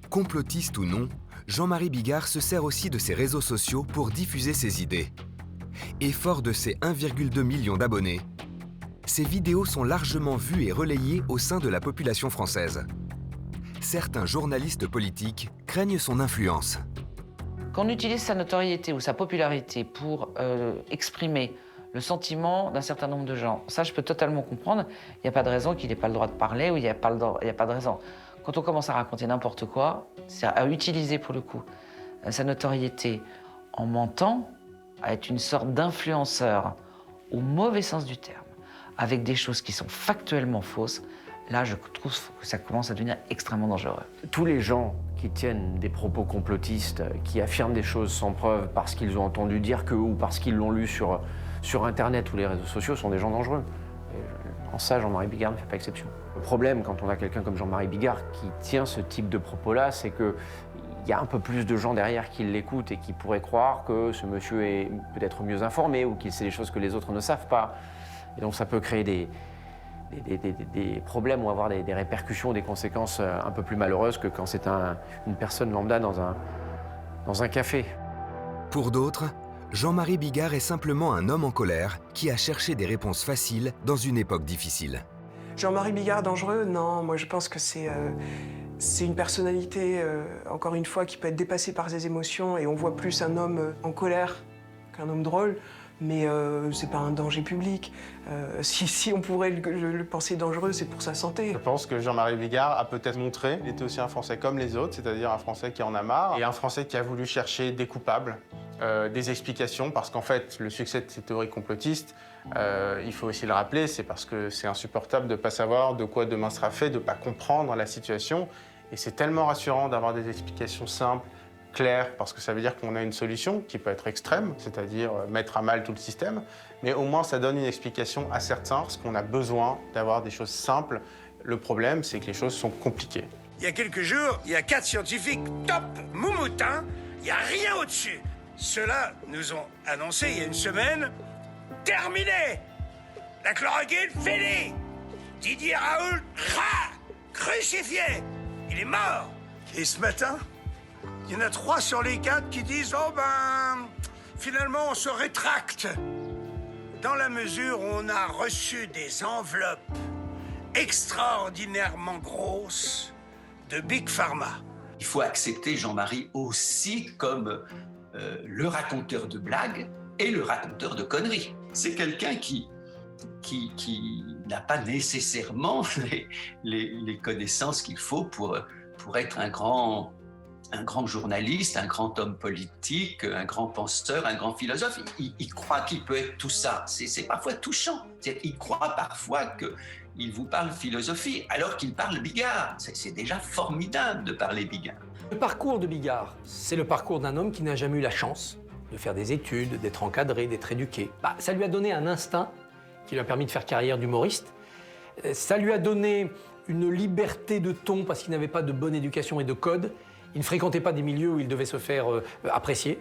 Complotiste ou non, Jean-Marie Bigard se sert aussi de ses réseaux sociaux pour diffuser ses idées. Et fort de ses 1,2 million d'abonnés, ses vidéos sont largement vues et relayées au sein de la population française. Certains journalistes politiques craignent son influence. Quand on utilise sa notoriété ou sa popularité pour exprimer le sentiment d'un certain nombre de gens, ça je peux totalement comprendre. Il n'y a pas de raison qu'il n'ait pas le droit de parler ou il n'y a pas de raison. Quand on commence à raconter n'importe quoi, c'est à utiliser pour le coup sa notoriété en mentant, à être une sorte d'influenceur au mauvais sens du terme, avec des choses qui sont factuellement fausses. Là, je trouve que ça commence à devenir extrêmement dangereux. Tous les gens qui tiennent des propos complotistes, qui affirment des choses sans preuve parce qu'ils ont entendu dire que ou parce qu'ils l'ont lu sur Internet ou les réseaux sociaux sont des gens dangereux. Et en ça, Jean-Marie Bigard ne fait pas exception. Le problème, quand on a quelqu'un comme Jean-Marie Bigard qui tient ce type de propos-là, c'est qu'il y a un peu plus de gens derrière qui l'écoutent et qui pourraient croire que ce monsieur est peut-être mieux informé ou qu'il sait des choses que les autres ne savent pas. Et donc ça peut créer des problèmes ou avoir des répercussions, des conséquences un peu plus malheureuses que quand c'est une personne lambda dans un café. Pour d'autres, Jean-Marie Bigard est simplement un homme en colère qui a cherché des réponses faciles dans une époque difficile. Jean-Marie Bigard dangereux? Non, moi je pense que c'est une personnalité, encore une fois, qui peut être dépassée par ses émotions et on voit plus un homme en colère qu'un homme drôle. Mais c'est pas un danger public. Si on pourrait le penser dangereux, c'est pour sa santé. Je pense que Jean-Marie Bigard a peut-être montré qu'il était aussi un Français comme les autres, c'est-à-dire un Français qui en a marre, et un Français qui a voulu chercher des coupables, des explications, parce qu'en fait, le succès de ces théories complotistes, il faut aussi le rappeler, c'est parce que c'est insupportable de ne pas savoir de quoi demain sera fait, de ne pas comprendre la situation. Et c'est tellement rassurant d'avoir des explications simples, clair, parce que ça veut dire qu'on a une solution qui peut être extrême, c'est-à-dire mettre à mal tout le système, mais au moins ça donne une explication à certains, parce qu'on a besoin d'avoir des choses simples. Le problème, c'est que les choses sont compliquées. Il y a quelques jours, il y a 4 scientifiques top moumoutins, il n'y a rien au-dessus. Ceux-là nous ont annoncé il y a une semaine, terminé. La chloroquine, fini. Didier Raoult, crucifié. Il est mort. Et ce matin, il y en a 3 sur les 4 qui disent « Oh ben, finalement, on se rétracte ». Dans la mesure où on a reçu des enveloppes extraordinairement grosses de Big Pharma. Il faut accepter Jean-Marie aussi comme le raconteur de blagues et le raconteur de conneries. C'est quelqu'un qui n'a pas nécessairement les connaissances qu'il faut pour être un grand journaliste, un grand homme politique, un grand penseur, un grand philosophe. Il croit qu'il peut être tout ça. C'est parfois touchant. Il croit parfois qu'il vous parle philosophie alors qu'il parle Bigard. C'est déjà formidable de parler Bigard. Le parcours de Bigard, c'est le parcours d'un homme qui n'a jamais eu la chance de faire des études, d'être encadré, d'être éduqué. Ça lui a donné un instinct qui lui a permis de faire carrière d'humoriste. Ça lui a donné une liberté de ton parce qu'il n'avait pas de bonne éducation et de code. Il ne fréquentait pas des milieux où il devait se faire apprécier.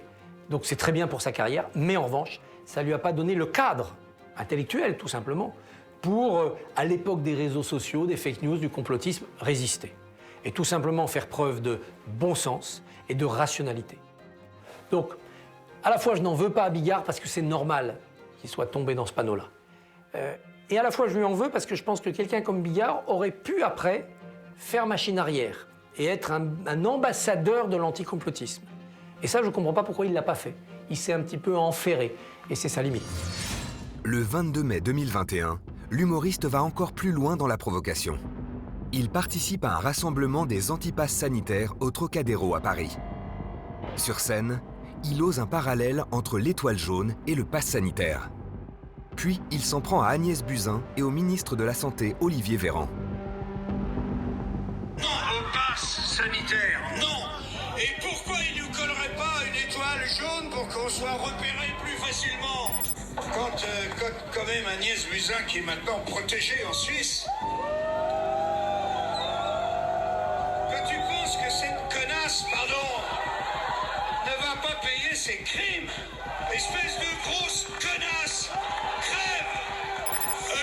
Donc c'est très bien pour sa carrière. Mais en revanche, ça ne lui a pas donné le cadre intellectuel, tout simplement, pour, à l'époque des réseaux sociaux, des fake news, du complotisme, résister. et tout simplement faire preuve de bon sens et de rationalité. Donc, à la fois, je n'en veux pas à Bigard parce que c'est normal qu'il soit tombé dans ce panneau-là. Et à la fois, je lui en veux parce que je pense que quelqu'un comme Bigard aurait pu, après, faire machine arrière et être un ambassadeur de l'anticomplotisme. Et ça, je ne comprends pas pourquoi il ne l'a pas fait. Il s'est un petit peu enferré, et c'est sa limite. Le 22 mai 2021, l'humoriste va encore plus loin dans la provocation. Il participe à un rassemblement des antipasses sanitaires au Trocadéro à Paris. Sur scène, il ose un parallèle entre l'étoile jaune et le pass sanitaire. Puis, il s'en prend à Agnès Buzyn et au ministre de la Santé, Olivier Véran. Non au pass sanitaire, non. Et pourquoi il nous collerait pas une étoile jaune pour qu'on soit repéré plus facilement? Quand même Agnès Buzyn, qui est maintenant protégée en Suisse. Quand tu penses que cette connasse, ne va pas payer ses crimes, espèce de grosse connasse, crève!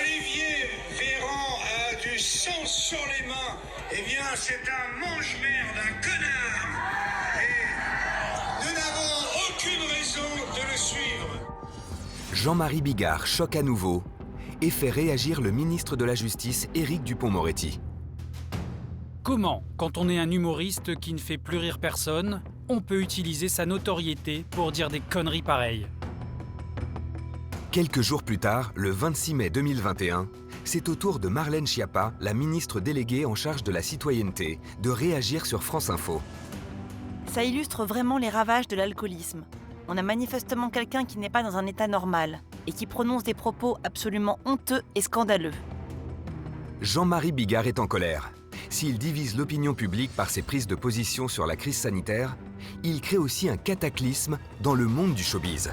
Olivier Véran a du sang sur les mains. Eh bien, c'est un mange-merde, un connard. Et nous n'avons aucune raison de le suivre. Jean-Marie Bigard choque à nouveau et fait réagir le ministre de la Justice, Éric Dupond-Moretti. Comment, quand on est un humoriste qui ne fait plus rire personne, on peut utiliser sa notoriété pour dire des conneries pareilles? Quelques jours plus tard, le 26 mai 2021, c'est au tour de Marlène Schiappa, la ministre déléguée en charge de la citoyenneté, de réagir sur France Info. Ça illustre vraiment les ravages de l'alcoolisme. On a manifestement quelqu'un qui n'est pas dans un état normal et qui prononce des propos absolument honteux et scandaleux. Jean-Marie Bigard est en colère. S'il divise l'opinion publique par ses prises de position sur la crise sanitaire, il crée aussi un cataclysme dans le monde du showbiz.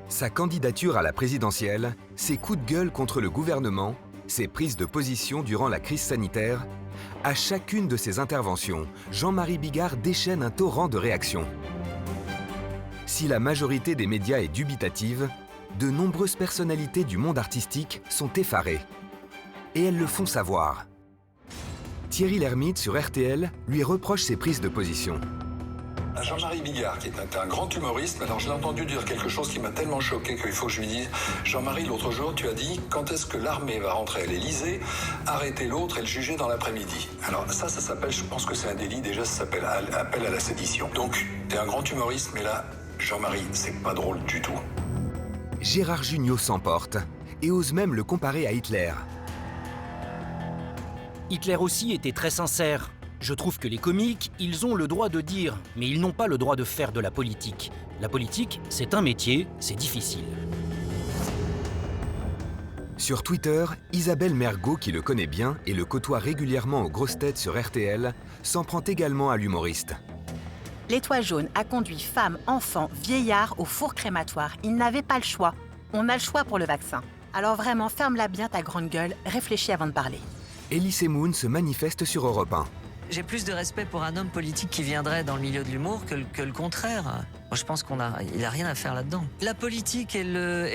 Sa candidature à la présidentielle, ses coups de gueule contre le gouvernement, ses prises de position durant la crise sanitaire, à chacune de ses interventions, Jean-Marie Bigard déchaîne un torrent de réactions. Si la majorité des médias est dubitative, de nombreuses personnalités du monde artistique sont effarées. Et elles le font savoir. Thierry Lhermitte sur RTL lui reproche ses prises de position. Jean-Marie Bigard, qui est un grand humoriste, alors je l'ai entendu dire quelque chose qui m'a tellement choqué qu'il faut que je lui dise « Jean-Marie, l'autre jour, tu as dit quand est-ce que l'armée va rentrer à l'Élysée, arrêter l'autre et le juger dans l'après-midi ». Alors ça s'appelle, je pense que c'est un délit, déjà ça s'appelle appel à la sédition. Donc, t'es un grand humoriste, mais là, Jean-Marie, c'est pas drôle du tout. Gérard Jugnot s'emporte et ose même le comparer à Hitler. Hitler aussi était très sincère. Je trouve que les comiques, ils ont le droit de dire, mais ils n'ont pas le droit de faire de la politique. La politique, c'est un métier, c'est difficile. Sur Twitter, Isabelle Mergo, qui le connaît bien et le côtoie régulièrement aux grosses têtes sur RTL, s'en prend également à l'humoriste. L'étoile jaune a conduit femmes, enfants, vieillards au four crématoire. Ils n'avaient pas le choix. On a le choix pour le vaccin. Alors vraiment, ferme-la bien ta grande gueule, réfléchis avant de parler. Elie Semoun se manifeste sur Europe 1. J'ai plus de respect pour un homme politique qui viendrait dans le milieu de l'humour que le contraire. Moi, je pense qu'il n'a rien à faire là-dedans. La politique et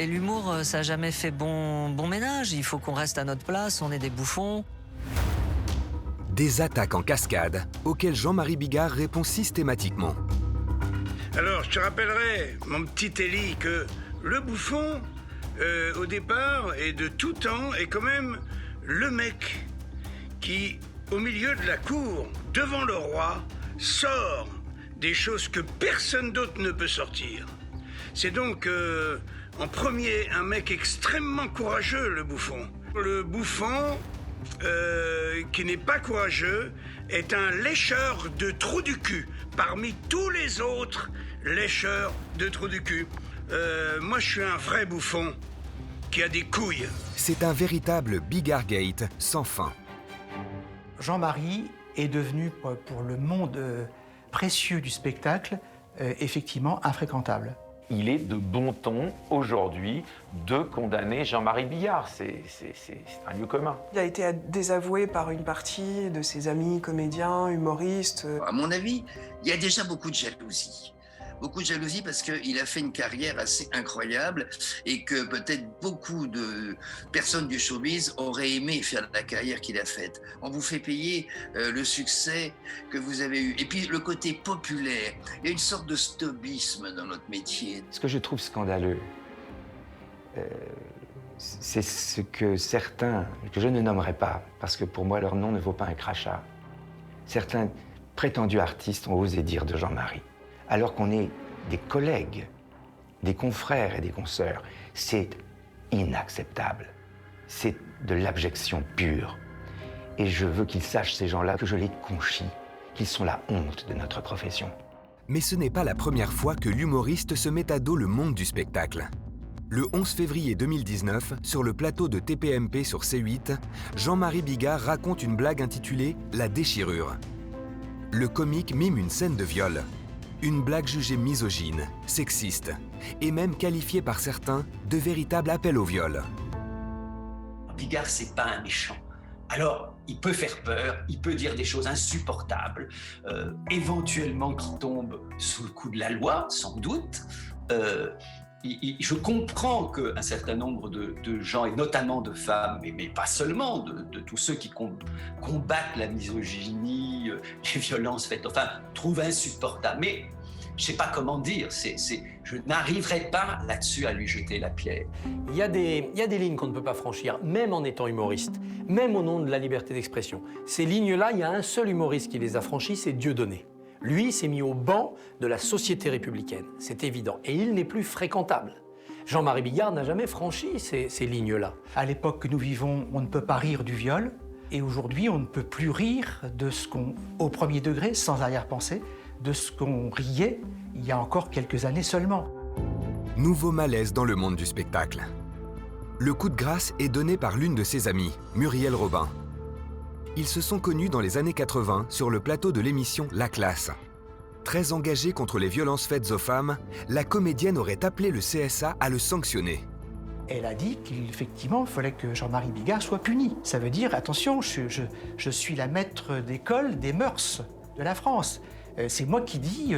l'humour, ça n'a jamais fait bon ménage. Il faut qu'on reste à notre place, on est des bouffons. Des attaques en cascade, auxquelles Jean-Marie Bigard répond systématiquement. Alors, je te rappellerai, mon petit Élie, que le bouffon, au départ et de tout temps, est quand même le mec qui, au milieu de la cour, devant le roi, sort des choses que personne d'autre ne peut sortir. C'est donc, en premier, un mec extrêmement courageux, le bouffon. Le bouffon, qui n'est pas courageux, est un lécheur de trous du cul, parmi tous les autres lécheurs de trous du cul. Moi, je suis un vrai bouffon qui a des couilles. C'est un véritable Bigardgate sans fin. Jean-Marie est devenu, pour le monde précieux du spectacle, effectivement infréquentable. Il est de bon ton, aujourd'hui, de condamner Jean-Marie Bigard. C'est un lieu commun. Il a été désavoué par une partie de ses amis comédiens, humoristes. À mon avis, il y a déjà beaucoup de jalousie. beaucoup de jalousie parce qu'il a fait une carrière assez incroyable et que peut-être beaucoup de personnes du showbiz auraient aimé faire la carrière qu'il a faite. On vous fait payer le succès que vous avez eu. Et puis le côté populaire, il y a une sorte de snobisme dans notre métier. Ce que je trouve scandaleux, c'est ce que certains, que je ne nommerai pas, parce que pour moi leur nom ne vaut pas un crachat, certains prétendus artistes ont osé dire de Jean-Marie, alors qu'on est des collègues, des confrères et des consoeurs. C'est inacceptable. C'est de l'abjection pure. Et je veux qu'ils sachent, ces gens-là, que je les conchis, qu'ils sont la honte de notre profession. Mais ce n'est pas la première fois que l'humoriste se met à dos le monde du spectacle. Le 11 février 2019, sur le plateau de TPMP sur C8, Jean-Marie Bigard raconte une blague intitulée « La déchirure ». Le comique mime une scène de viol. Une blague jugée misogyne, sexiste, et même qualifiée par certains de véritable appel au viol. Bigard, c'est pas un méchant. Alors, il peut faire peur, il peut dire des choses insupportables, éventuellement qui tombent sous le coup de la loi, sans doute. Je comprends qu'un certain nombre de gens, et notamment de femmes, mais pas seulement, de tous ceux qui combattent la misogynie, les violences faites, enfin, trouvent insupportable. Mais je ne sais pas comment dire, je n'arriverai pas là-dessus à lui jeter la pierre. Il y a des lignes qu'on ne peut pas franchir, même en étant humoriste, même au nom de la liberté d'expression. Ces lignes-là, il y a un seul humoriste qui les a franchies, c'est Dieudonné. Lui s'est mis au banc de la société républicaine, c'est évident, et il n'est plus fréquentable. Jean-Marie Bigard n'a jamais franchi ces lignes-là. À l'époque que nous vivons, on ne peut pas rire du viol, et aujourd'hui, on ne peut plus rire de ce qu'on, au premier degré, sans arrière-pensée, de ce qu'on riait il y a encore quelques années seulement. Nouveau malaise dans le monde du spectacle. Le coup de grâce est donné par l'une de ses amies, Muriel Robin. Ils se sont connus dans les années 80 sur le plateau de l'émission La Classe. Très engagée contre les violences faites aux femmes, la comédienne aurait appelé le CSA à le sanctionner. Elle a dit qu'effectivement, il fallait que Jean-Marie Bigard soit puni. Ça veut dire, attention, je suis la maître d'école des mœurs de la France. C'est moi qui dis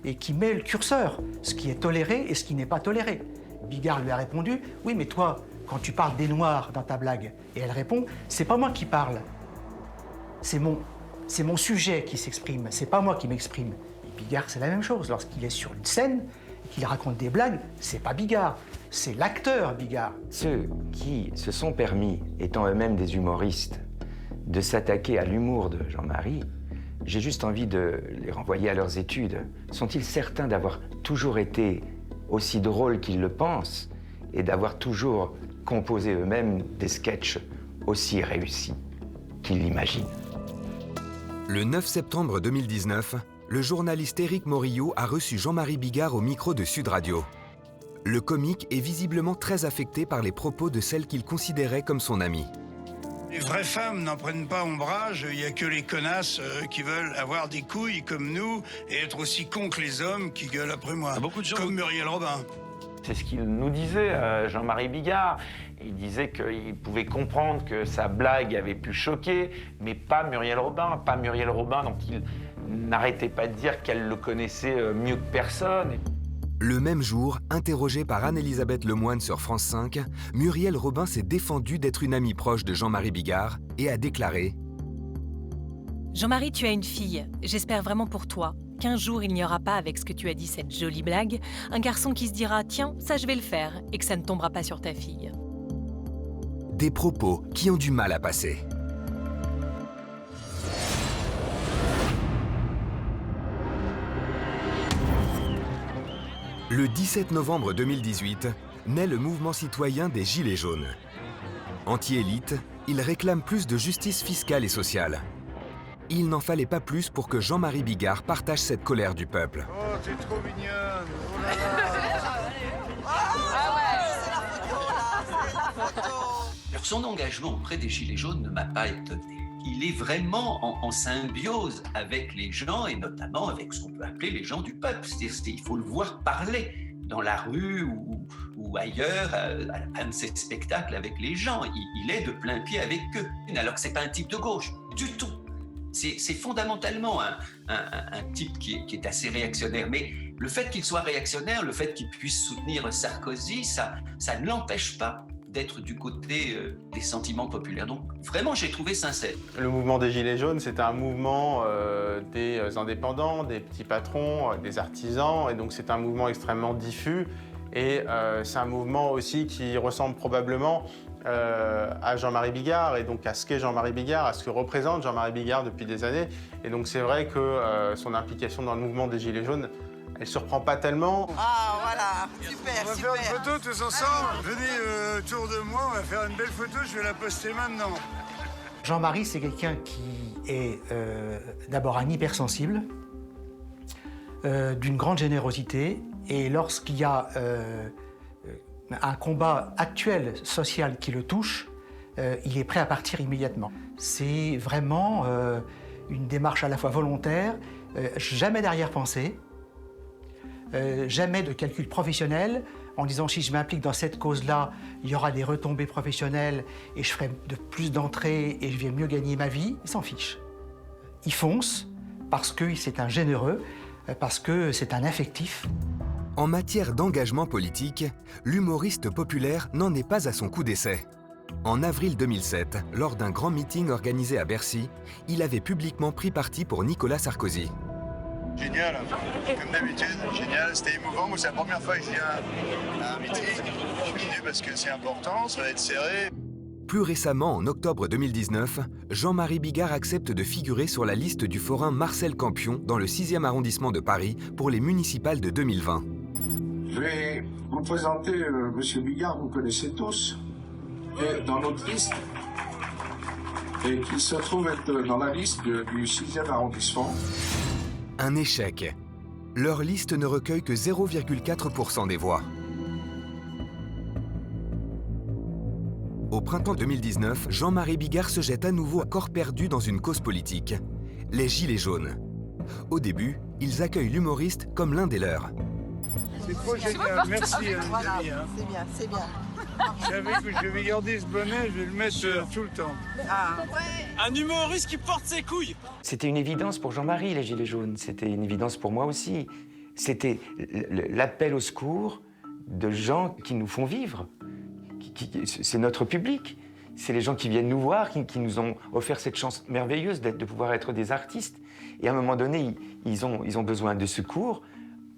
et qui met le curseur, ce qui est toléré et ce qui n'est pas toléré. Bigard lui a répondu, oui, mais toi, quand tu parles des Noirs dans ta blague, et elle répond, c'est pas moi qui parle. C'est mon sujet qui s'exprime, c'est pas moi qui m'exprime. Et Bigard, c'est la même chose. Lorsqu'il est sur une scène et qu'il raconte des blagues, c'est pas Bigard, c'est l'acteur Bigard. Ceux qui se sont permis, étant eux-mêmes des humoristes, de s'attaquer à l'humour de Jean-Marie, j'ai juste envie de les renvoyer à leurs études. Sont-ils certains d'avoir toujours été aussi drôles qu'ils le pensent et d'avoir toujours composé eux-mêmes des sketchs aussi réussis qu'ils l'imaginent? Le 9 septembre 2019, le journaliste Éric Morillo a reçu Jean-Marie Bigard au micro de Sud Radio. Le comique est visiblement très affecté par les propos de celle qu'il considérait comme son amie. Les vraies femmes n'en prennent pas ombrage, il n'y a que les connasses qui veulent avoir des couilles comme nous et être aussi cons que les hommes qui gueulent après moi, comme Muriel Robin. C'est ce qu'il nous disait, Jean-Marie Bigard. Il disait qu'il pouvait comprendre que sa blague avait pu choquer, mais pas Muriel Robin. Pas Muriel Robin, dont il n'arrêtait pas de dire qu'elle le connaissait mieux que personne. Le même jour, interrogée par Anne-Elisabeth Lemoine sur France 5, Muriel Robin s'est défendue d'être une amie proche de Jean-Marie Bigard et a déclaré « Jean-Marie, tu as une fille. J'espère vraiment pour toi qu'un jour il n'y aura pas, avec ce que tu as dit, cette jolie blague, un garçon qui se dira « Tiens, ça je vais le faire » et que ça ne tombera pas sur ta fille. » Des propos qui ont du mal à passer. Le 17 novembre 2018, naît le mouvement citoyen des Gilets jaunes. Anti-élite, il réclame plus de justice fiscale et sociale. Il n'en fallait pas plus pour que Jean-Marie Bigard partage cette colère du peuple. Oh, t'es trop mignonne. Oh là là. Alors, son engagement auprès des Gilets jaunes ne m'a pas étonné. Il est vraiment en symbiose avec les gens, et notamment avec ce qu'on peut appeler les gens du peuple. C'est-à-dire qu'il faut le voir parler dans la rue ou ailleurs, à un de ses spectacles avec les gens. Il est de plein pied avec eux. Alors que ce n'est pas un type de gauche, du tout. C'est fondamentalement un type qui est assez réactionnaire. Mais le fait qu'il soit réactionnaire, le fait qu'il puisse soutenir Sarkozy, ça ne l'empêche pas d'être du côté des sentiments populaires. Donc vraiment, j'ai trouvé sincère. Le mouvement des Gilets jaunes, c'est un mouvement des indépendants, des petits patrons, des artisans, et donc c'est un mouvement extrêmement diffus. Et c'est un mouvement aussi qui ressemble probablement à Jean-Marie Bigard, et donc à ce qu'est Jean-Marie Bigard, à ce que représente Jean-Marie Bigard depuis des années. Et donc c'est vrai que son implication dans le mouvement des Gilets jaunes, elle surprend pas tellement. Ah voilà, super, on va faire une photo tous ensemble. Venez autour de moi, on va faire une belle photo, je vais la poster maintenant. Jean-Marie, c'est quelqu'un qui est d'abord un hypersensible, d'une grande générosité, et lorsqu'il y a un combat actuel social qui le touche, il est prêt à partir immédiatement. C'est vraiment une démarche à la fois volontaire, jamais d'arrière-pensée, jamais de calcul professionnel, en disant si je m'implique dans cette cause-là, il y aura des retombées professionnelles et je ferai de plus d'entrées et je vais mieux gagner ma vie. Il s'en fiche. Il fonce parce que c'est un généreux, parce que c'est un affectif. En matière d'engagement politique, l'humoriste populaire n'en est pas à son coup d'essai. En avril 2007, lors d'un grand meeting organisé à Bercy, il avait publiquement pris parti pour Nicolas Sarkozy. Génial, comme d'habitude, génial, c'était émouvant. Moi, c'est la première fois que je viens à un meeting. Je suis venu parce que c'est important, ça va être serré. Plus récemment, en octobre 2019, Jean-Marie Bigard accepte de figurer sur la liste du forain Marcel Campion dans le 6e arrondissement de Paris pour les municipales de 2020. Je vais vous présenter Monsieur Bigard, vous connaissez tous, et dans notre liste, et qui se trouve être dans la liste du 6e arrondissement. Un échec. Leur liste ne recueille que 0,4% des voix. Au printemps 2019, Jean-Marie Bigard se jette à nouveau à corps perdu dans une cause politique, les Gilets jaunes. Au début, ils accueillent l'humoriste comme l'un des leurs. C'est trop génial, merci les voilà, amis. Hein. C'est bien, c'est bien. Je savais que je vais garder ce bonnet, je vais le mettre tout le temps. Ah. Un humoriste qui porte ses couilles. C'était une évidence pour Jean-Marie, les Gilets jaunes. C'était une évidence pour moi aussi. C'était l'appel au secours de gens qui nous font vivre. C'est notre public. C'est les gens qui viennent nous voir, qui nous ont offert cette chance merveilleuse de pouvoir être des artistes. Et à un moment donné, ils ont besoin de secours.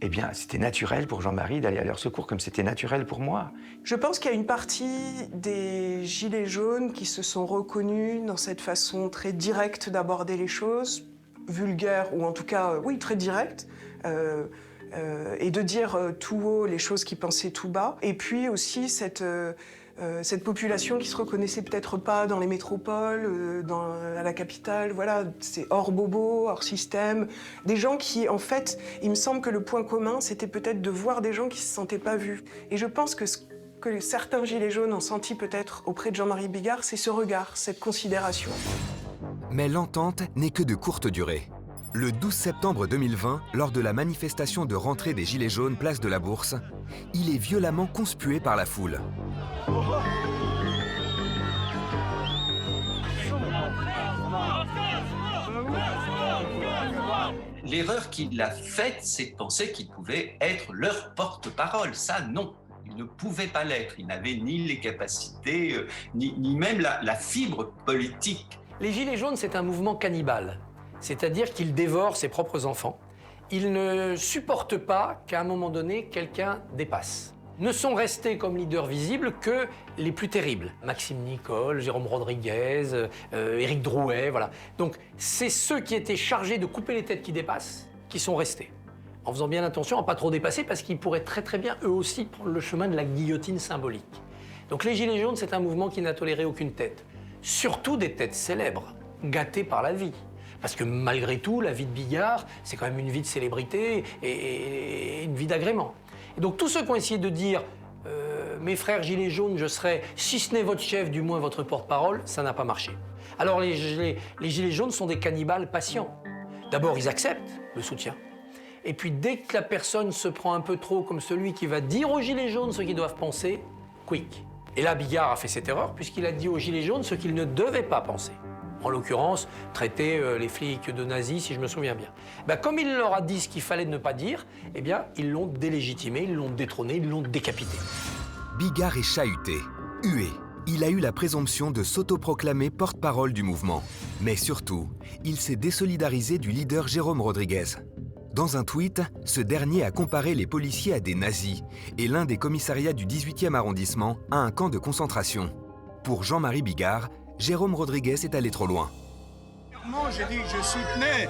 Eh bien, c'était naturel pour Jean-Marie d'aller à leur secours, comme c'était naturel pour moi. Je pense qu'il y a une partie des Gilets jaunes qui se sont reconnus dans cette façon très directe d'aborder les choses, vulgaire, ou en tout cas, oui, très directe, et de dire tout haut les choses qu'ils pensaient tout bas. Et puis aussi cette population qui se reconnaissait peut-être pas dans les métropoles, à la capitale, voilà, c'est hors bobo, hors système. Des gens qui, en fait, il me semble que le point commun, c'était peut-être de voir des gens qui se sentaient pas vus. Et je pense que ce que certains Gilets jaunes ont senti peut-être auprès de Jean-Marie Bigard, c'est ce regard, cette considération. Mais l'entente n'est que de courte durée. Le 12 septembre 2020, lors de la manifestation de rentrée des Gilets jaunes place de la Bourse, il est violemment conspué par la foule. L'erreur qu'il a faite, c'est de penser qu'il pouvait être leur porte-parole. Ça, non. Il ne pouvait pas l'être. Il n'avait ni les capacités, ni même la fibre politique. Les Gilets jaunes, c'est un mouvement cannibale. C'est-à-dire qu'il dévore ses propres enfants. Il ne supporte pas qu'à un moment donné, quelqu'un dépasse. Ne sont restés comme leaders visibles que les plus terribles. Maxime Nicole, Jérôme Rodriguez, Éric Drouet, voilà. Donc, c'est ceux qui étaient chargés de couper les têtes qui dépassent qui sont restés. En faisant bien attention à ne pas trop dépasser parce qu'ils pourraient très très bien, eux aussi, prendre le chemin de la guillotine symbolique. Donc les Gilets jaunes, c'est un mouvement qui n'a toléré aucune tête. Surtout des têtes célèbres, gâtées par la vie. Parce que malgré tout, la vie de Bigard, c'est quand même une vie de célébrité et une vie d'agrément. Et donc tous ceux qui ont essayé de dire mes frères Gilets jaunes, je serai, si ce n'est votre chef, du moins votre porte-parole, ça n'a pas marché. Alors les Gilets jaunes sont des cannibales patients. D'abord, ils acceptent le soutien. Et puis dès que la personne se prend un peu trop comme celui qui va dire aux Gilets jaunes ce qu'ils doivent penser, quick. Et là, Bigard a fait cette erreur puisqu'il a dit aux Gilets jaunes ce qu'ils ne devaient pas penser. En l'occurrence, traiter les flics de nazis, si je me souviens bien. Comme il leur a dit ce qu'il fallait ne pas dire, ils l'ont délégitimé, ils l'ont détrôné, ils l'ont décapité. Bigard est chahuté, hué. Il a eu la présomption de s'autoproclamer porte-parole du mouvement. Mais surtout, il s'est désolidarisé du leader Jérôme Rodriguez. Dans un tweet, ce dernier a comparé les policiers à des nazis et l'un des commissariats du 18e arrondissement à un camp de concentration. Pour Jean-Marie Bigard, Jérôme Rodriguez est allé trop loin. J'ai dit que je soutenais,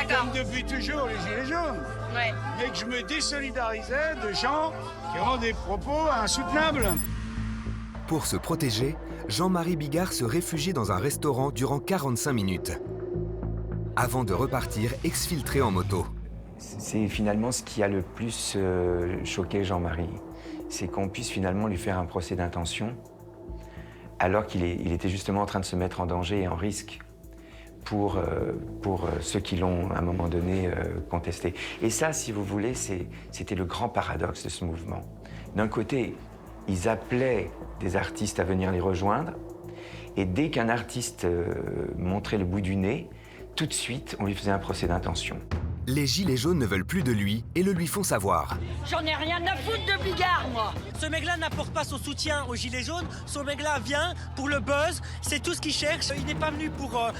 comme depuis toujours, les Gilets jaunes. Ouais. Mais que je me désolidarisais de gens qui ont des propos insoutenables. Pour se protéger, Jean-Marie Bigard se réfugie dans un restaurant durant 45 minutes. Avant de repartir exfiltré en moto. C'est finalement ce qui a le plus choqué Jean-Marie. C'est qu'on puisse finalement lui faire un procès d'intention alors qu'il était justement en train de se mettre en danger et en risque pour ceux qui l'ont, à un moment donné, contesté. Et ça, si vous voulez, c'était le grand paradoxe de ce mouvement. D'un côté, ils appelaient des artistes à venir les rejoindre, et dès qu'un artiste montrait le bout du nez, tout de suite, on lui faisait un procès d'intention. Les Gilets jaunes ne veulent plus de lui et le lui font savoir. J'en ai rien à foutre de Bigard, moi. Ce mec-là n'apporte pas son soutien aux Gilets jaunes. Ce mec-là vient pour le buzz. C'est tout ce qu'il cherche. Il n'est pas venu pour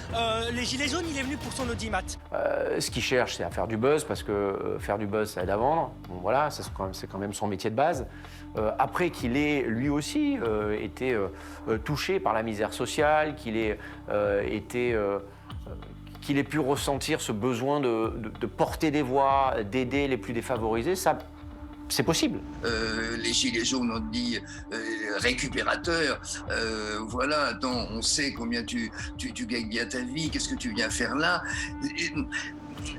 les Gilets jaunes, il est venu pour son audimat. Ce qu'il cherche, c'est à faire du buzz, parce que faire du buzz, ça aide à vendre. Bon, voilà, c'est quand même son métier de base. Après qu'il ait, lui aussi, été touché par la misère sociale, qu'il ait qu'il ait pu ressentir ce besoin de porter des voix, d'aider les plus défavorisés, ça, c'est possible. Les Gilets jaunes ont dit récupérateur, voilà, attends, on sait combien tu gagnes bien ta vie, qu'est-ce que tu viens faire là?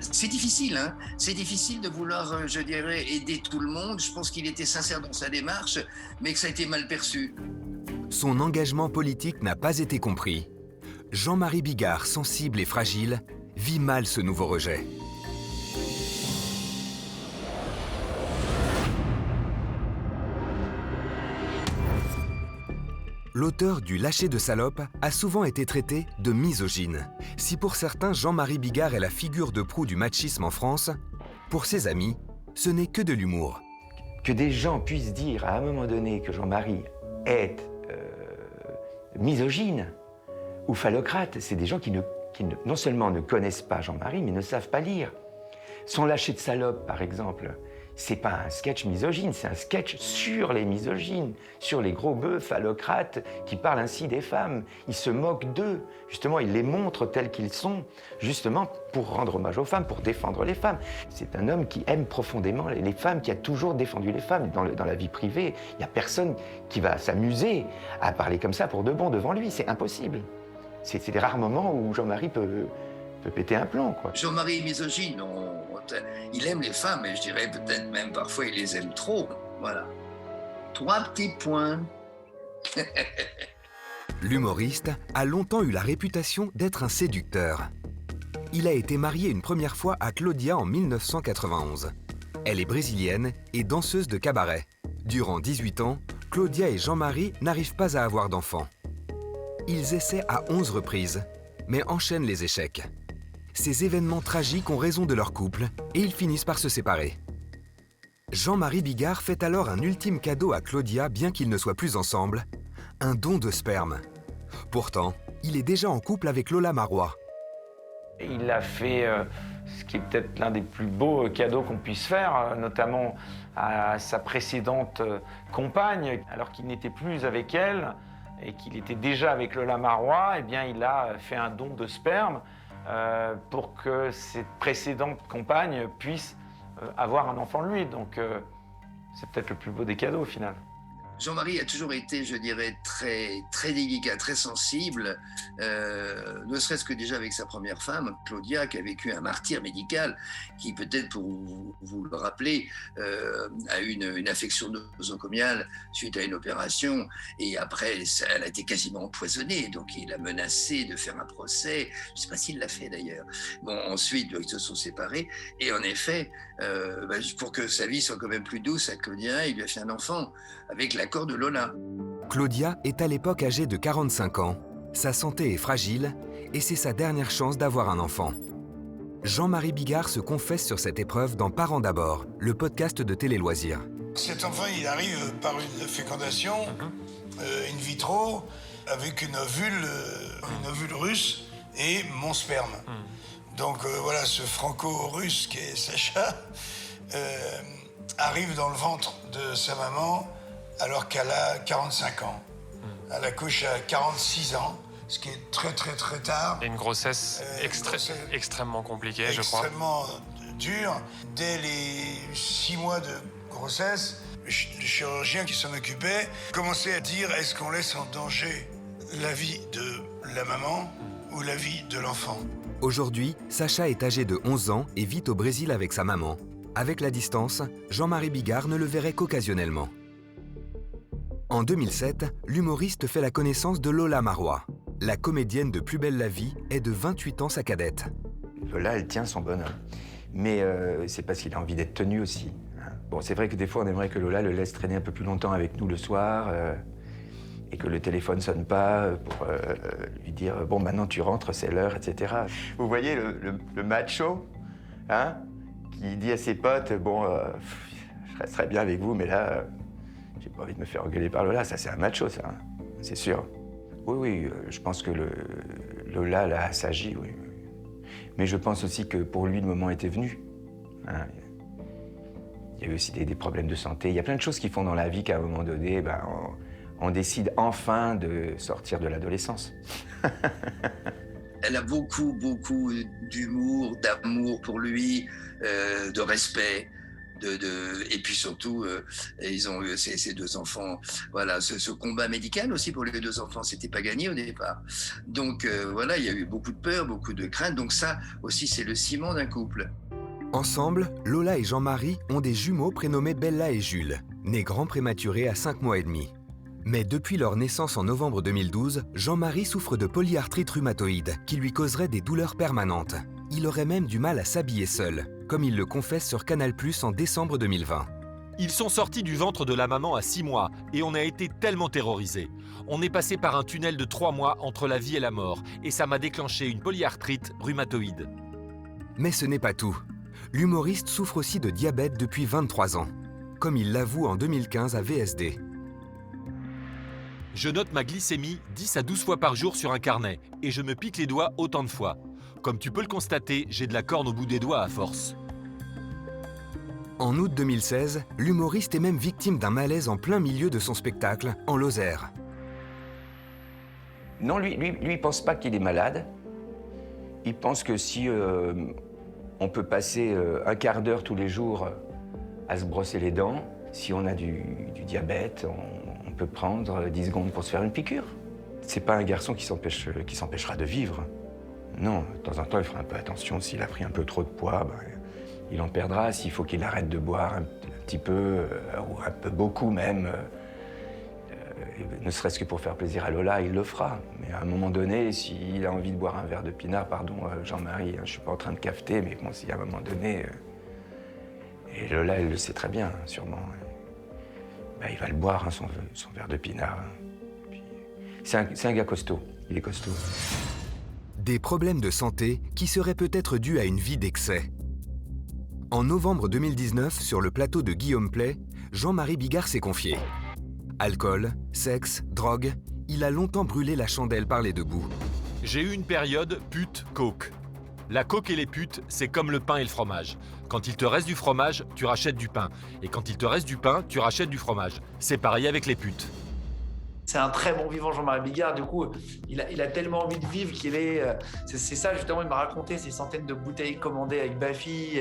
C'est difficile, hein. C'est difficile de vouloir, je dirais, aider tout le monde. Je pense qu'il était sincère dans sa démarche, mais que ça a été mal perçu. Son engagement politique n'a pas été compris. Jean-Marie Bigard, sensible et fragile, vit mal ce nouveau rejet. L'auteur du Lâcher de salope a souvent été traité de misogyne. Si pour certains, Jean-Marie Bigard est la figure de proue du machisme en France, pour ses amis, ce n'est que de l'humour. Que des gens puissent dire à un moment donné que Jean-Marie est misogyne ou phallocrate, c'est des gens qui non seulement ne connaissent pas Jean-Marie, mais ne savent pas lire. Son Lâcher de salope, par exemple, c'est pas un sketch misogyne, c'est un sketch sur les misogynes, sur les gros bœufs phallocrates qui parlent ainsi des femmes. Il se moque d'eux, justement, il les montre tels qu'ils sont, justement pour rendre hommage aux femmes, pour défendre les femmes. C'est un homme qui aime profondément les femmes, qui a toujours défendu les femmes. Dans la vie privée, il n'y a personne qui va s'amuser à parler comme ça pour de bon devant lui, c'est impossible. C'est des rares moments où Jean-Marie peut péter un plomb, quoi. Jean-Marie est misogyne, il aime les femmes, et je dirais peut-être même parfois il les aime trop. Voilà. 3 petits points. L'humoriste a longtemps eu la réputation d'être un séducteur. Il a été marié une première fois à Claudia en 1991. Elle est brésilienne et danseuse de cabaret. Durant 18 ans, Claudia et Jean-Marie n'arrivent pas à avoir d'enfants. Ils essaient à 11 reprises, mais enchaînent les échecs. Ces événements tragiques ont raison de leur couple et ils finissent par se séparer. Jean-Marie Bigard fait alors un ultime cadeau à Claudia, bien qu'ils ne soient plus ensemble, un don de sperme. Pourtant, il est déjà en couple avec Lola Marois. Il a fait ce qui est peut-être l'un des plus beaux cadeaux qu'on puisse faire, notamment à sa précédente compagne, alors qu'il n'était plus avec elle et qu'il était déjà avec Lola Marois. Eh bien, il a fait un don de sperme pour que cette précédente compagne puisse avoir un enfant de lui. Donc, c'est peut-être le plus beau des cadeaux, au final. Jean-Marie a toujours été, je dirais, très, très délicat, très sensible, ne serait-ce que déjà avec sa première femme, Claudia, qui a vécu un martyre médical, qui peut-être, pour vous le rappeler, a eu une affection nosocomiale suite à une opération, et après, elle a été quasiment empoisonnée, donc il a menacé de faire un procès, je ne sais pas s'il l'a fait d'ailleurs. Bon, ensuite, ils se sont séparés, et en effet, pour que sa vie soit quand même plus douce à Claudia, il lui a fait un enfant, avec l'accord de Lola. Claudia est à l'époque âgée de 45 ans. Sa santé est fragile et c'est sa dernière chance d'avoir un enfant. Jean-Marie Bigard se confesse sur cette épreuve dans Parents d'abord, le podcast de Télé Loisirs. Cet enfant, il arrive par une fécondation in vitro avec une ovule russe et mon sperme. Donc voilà, ce franco-russe qui est Sacha arrive dans le ventre de sa maman alors qu'elle a 45 ans. Elle accouche à 46 ans, ce qui est très très très tard. Et une grossesse extrêmement compliquée, je crois. Extrêmement dure. Dès les 6 mois de grossesse, le chirurgien qui s'en occupait commençait à dire est-ce qu'on laisse en danger la vie de la maman ou la vie de l'enfant. Aujourd'hui, Sacha est âgé de 11 ans et vit au Brésil avec sa maman. Avec la distance, Jean-Marie Bigard ne le verrait qu'occasionnellement. En 2007, l'humoriste fait la connaissance de Lola Marois. La comédienne de Plus belle la vie est de 28 ans sa cadette. Lola, elle tient son bonhomme. Mais c'est parce qu'il a envie d'être tenu aussi. Bon, c'est vrai que des fois, on aimerait que Lola le laisse traîner un peu plus longtemps avec nous le soir et que le téléphone sonne pas pour lui dire « Bon, maintenant tu rentres, c'est l'heure, etc. » Vous voyez le macho, hein, qui dit à ses potes « Bon, je resterai bien avec vous, mais là, j'ai pas envie de me faire engueuler par Lola. » Ça, c'est un macho, ça, hein, c'est sûr. Oui, je pense que Lola l'a assagi, oui. Mais je pense aussi que pour lui, le moment était venu. Hein. Il y a eu aussi des problèmes de santé. Il y a plein de choses qui font dans la vie qu'à un moment donné, on décide enfin de sortir de l'adolescence. Elle a beaucoup d'humour, d'amour pour lui, de respect. Et puis surtout, ils ont eu ces 2 enfants. Voilà, ce combat médical aussi pour les 2 enfants, c'était pas gagné au départ. Donc voilà, il y a eu beaucoup de peur, beaucoup de crainte. Donc ça aussi, c'est le ciment d'un couple. Ensemble, Lola et Jean-Marie ont des jumeaux prénommés Bella et Jules, nés grands prématurés à 5 mois et demi. Mais depuis leur naissance en novembre 2012, Jean-Marie souffre de polyarthrite rhumatoïde qui lui causerait des douleurs permanentes. Il aurait même du mal à s'habiller seul, comme il le confesse sur Canal+ en décembre 2020. Ils sont sortis du ventre de la maman à 6 mois et on a été tellement terrorisés. On est passé par un tunnel de 3 mois entre la vie et la mort et ça m'a déclenché une polyarthrite rhumatoïde. Mais ce n'est pas tout. L'humoriste souffre aussi de diabète depuis 23 ans, comme il l'avoue en 2015 à VSD. Je note ma glycémie 10 à 12 fois par jour sur un carnet et je me pique les doigts autant de fois. Comme tu peux le constater, j'ai de la corne au bout des doigts à force. En août 2016, l'humoriste est même victime d'un malaise en plein milieu de son spectacle, en Lozère. Non, lui, il pense pas qu'il est malade. Il pense que si on peut passer un quart d'heure tous les jours à se brosser les dents, si on a du diabète, on peut prendre 10 secondes pour se faire une piqûre. C'est pas un garçon qui s'empêchera de vivre. Non, de temps en temps, il fera un peu attention. S'il a pris un peu trop de poids, il en perdra. S'il faut qu'il arrête de boire un petit peu, ou un peu beaucoup même, ne serait-ce que pour faire plaisir à Lola, il le fera. Mais à un moment donné, s'il a envie de boire un verre de pinard, pardon Jean-Marie, je suis pas en train de cafeter, mais bon, si à un moment donné... et Lola, elle le sait très bien, sûrement. Il va le boire, son verre de pinard. C'est un gars costaud, il est costaud. Des problèmes de santé qui seraient peut-être dus à une vie d'excès. En novembre 2019, sur le plateau de Guillaume Play, Jean-Marie Bigard s'est confié. Alcool, sexe, drogue, il a longtemps brûlé la chandelle par les 2 bouts. J'ai eu une période pute-coke. La coke et les putes, c'est comme le pain et le fromage. Quand il te reste du fromage, tu rachètes du pain. Et quand il te reste du pain, tu rachètes du fromage. C'est pareil avec les putes. C'est un très bon vivant, Jean-Marie Bigard. Du coup, il a tellement envie de vivre qu'il est... C'est ça, justement, il m'a raconté ces centaines de bouteilles commandées avec Bafi.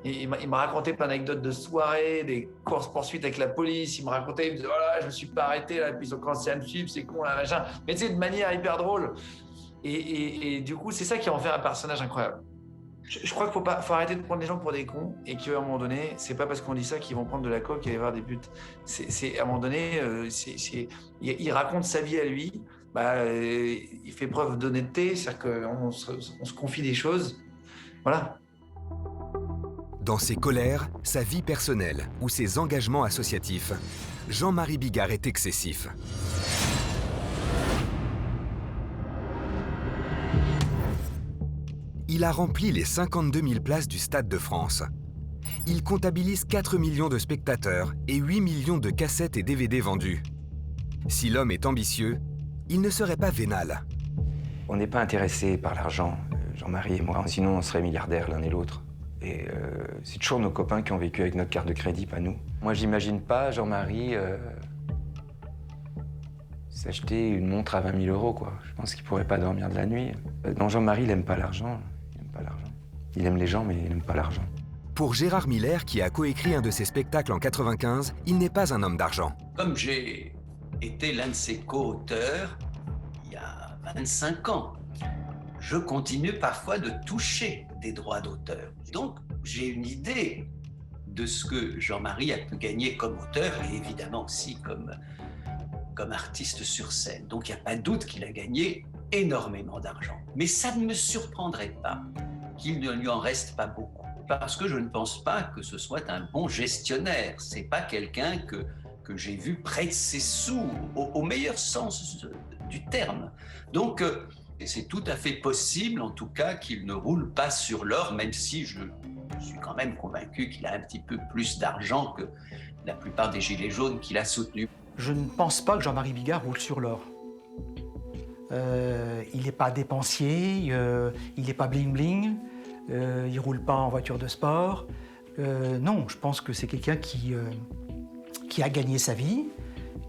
Il m'a raconté plein d'anecdotes de soirées, des courses-poursuites avec la police. Il me racontait, il me disait, voilà, je me suis pas arrêté, là, puis ils ont commencé à me suivre, c'est con, là, machin. Mais tu sais, de manière hyper drôle. Et du coup, c'est ça qui en fait un personnage incroyable. Je crois qu'il faut arrêter de prendre les gens pour des cons et qu'à un moment donné, c'est pas parce qu'on dit ça qu'ils vont prendre de la coke et aller voir des putes. À un moment donné, il raconte sa vie à lui, il fait preuve d'honnêteté, c'est-à-dire qu'on se confie des choses. Voilà. Dans ses colères, sa vie personnelle ou ses engagements associatifs, Jean-Marie Bigard est excessif. il a rempli les 52 000 places du Stade de France. Il comptabilise 4 millions de spectateurs et 8 millions de cassettes et DVD vendus. Si l'homme est ambitieux, il ne serait pas vénal. On n'est pas intéressé par l'argent, Jean-Marie et moi, sinon on serait milliardaires l'un et l'autre. Et c'est toujours nos copains qui ont vécu avec notre carte de crédit, pas nous. Moi, j'imagine pas Jean-Marie s'acheter une montre à 20 000 €, quoi. Je pense qu'il pourrait pas dormir de la nuit. Non, Jean-Marie, il aime pas l'argent. Il aime pas l'argent. Il aime les gens, mais il n'aime pas l'argent. Pour Gérard Miller, qui a coécrit un de ses spectacles en 95, il n'est pas un homme d'argent. Comme j'ai été l'un de ses co-auteurs il y a 25 ans, je continue parfois de toucher des droits d'auteur. Donc, j'ai une idée de ce que Jean-Marie a pu gagner comme auteur et évidemment aussi comme artiste sur scène. Donc, il n'y a pas de doute qu'il a gagné énormément d'argent. Mais ça ne me surprendrait pas qu'il ne lui en reste pas beaucoup. Parce que je ne pense pas que ce soit un bon gestionnaire. C'est pas quelqu'un que j'ai vu près de ses sous, au meilleur sens du terme. Donc, c'est tout à fait possible, en tout cas, qu'il ne roule pas sur l'or, même si je suis quand même convaincu qu'il a un petit peu plus d'argent que la plupart des gilets jaunes qu'il a soutenus. Je ne pense pas que Jean-Marie Bigard roule sur l'or. Il n'est pas dépensier, il n'est pas bling-bling. Il ne roule pas en voiture de sport. Non, je pense que c'est quelqu'un qui a gagné sa vie,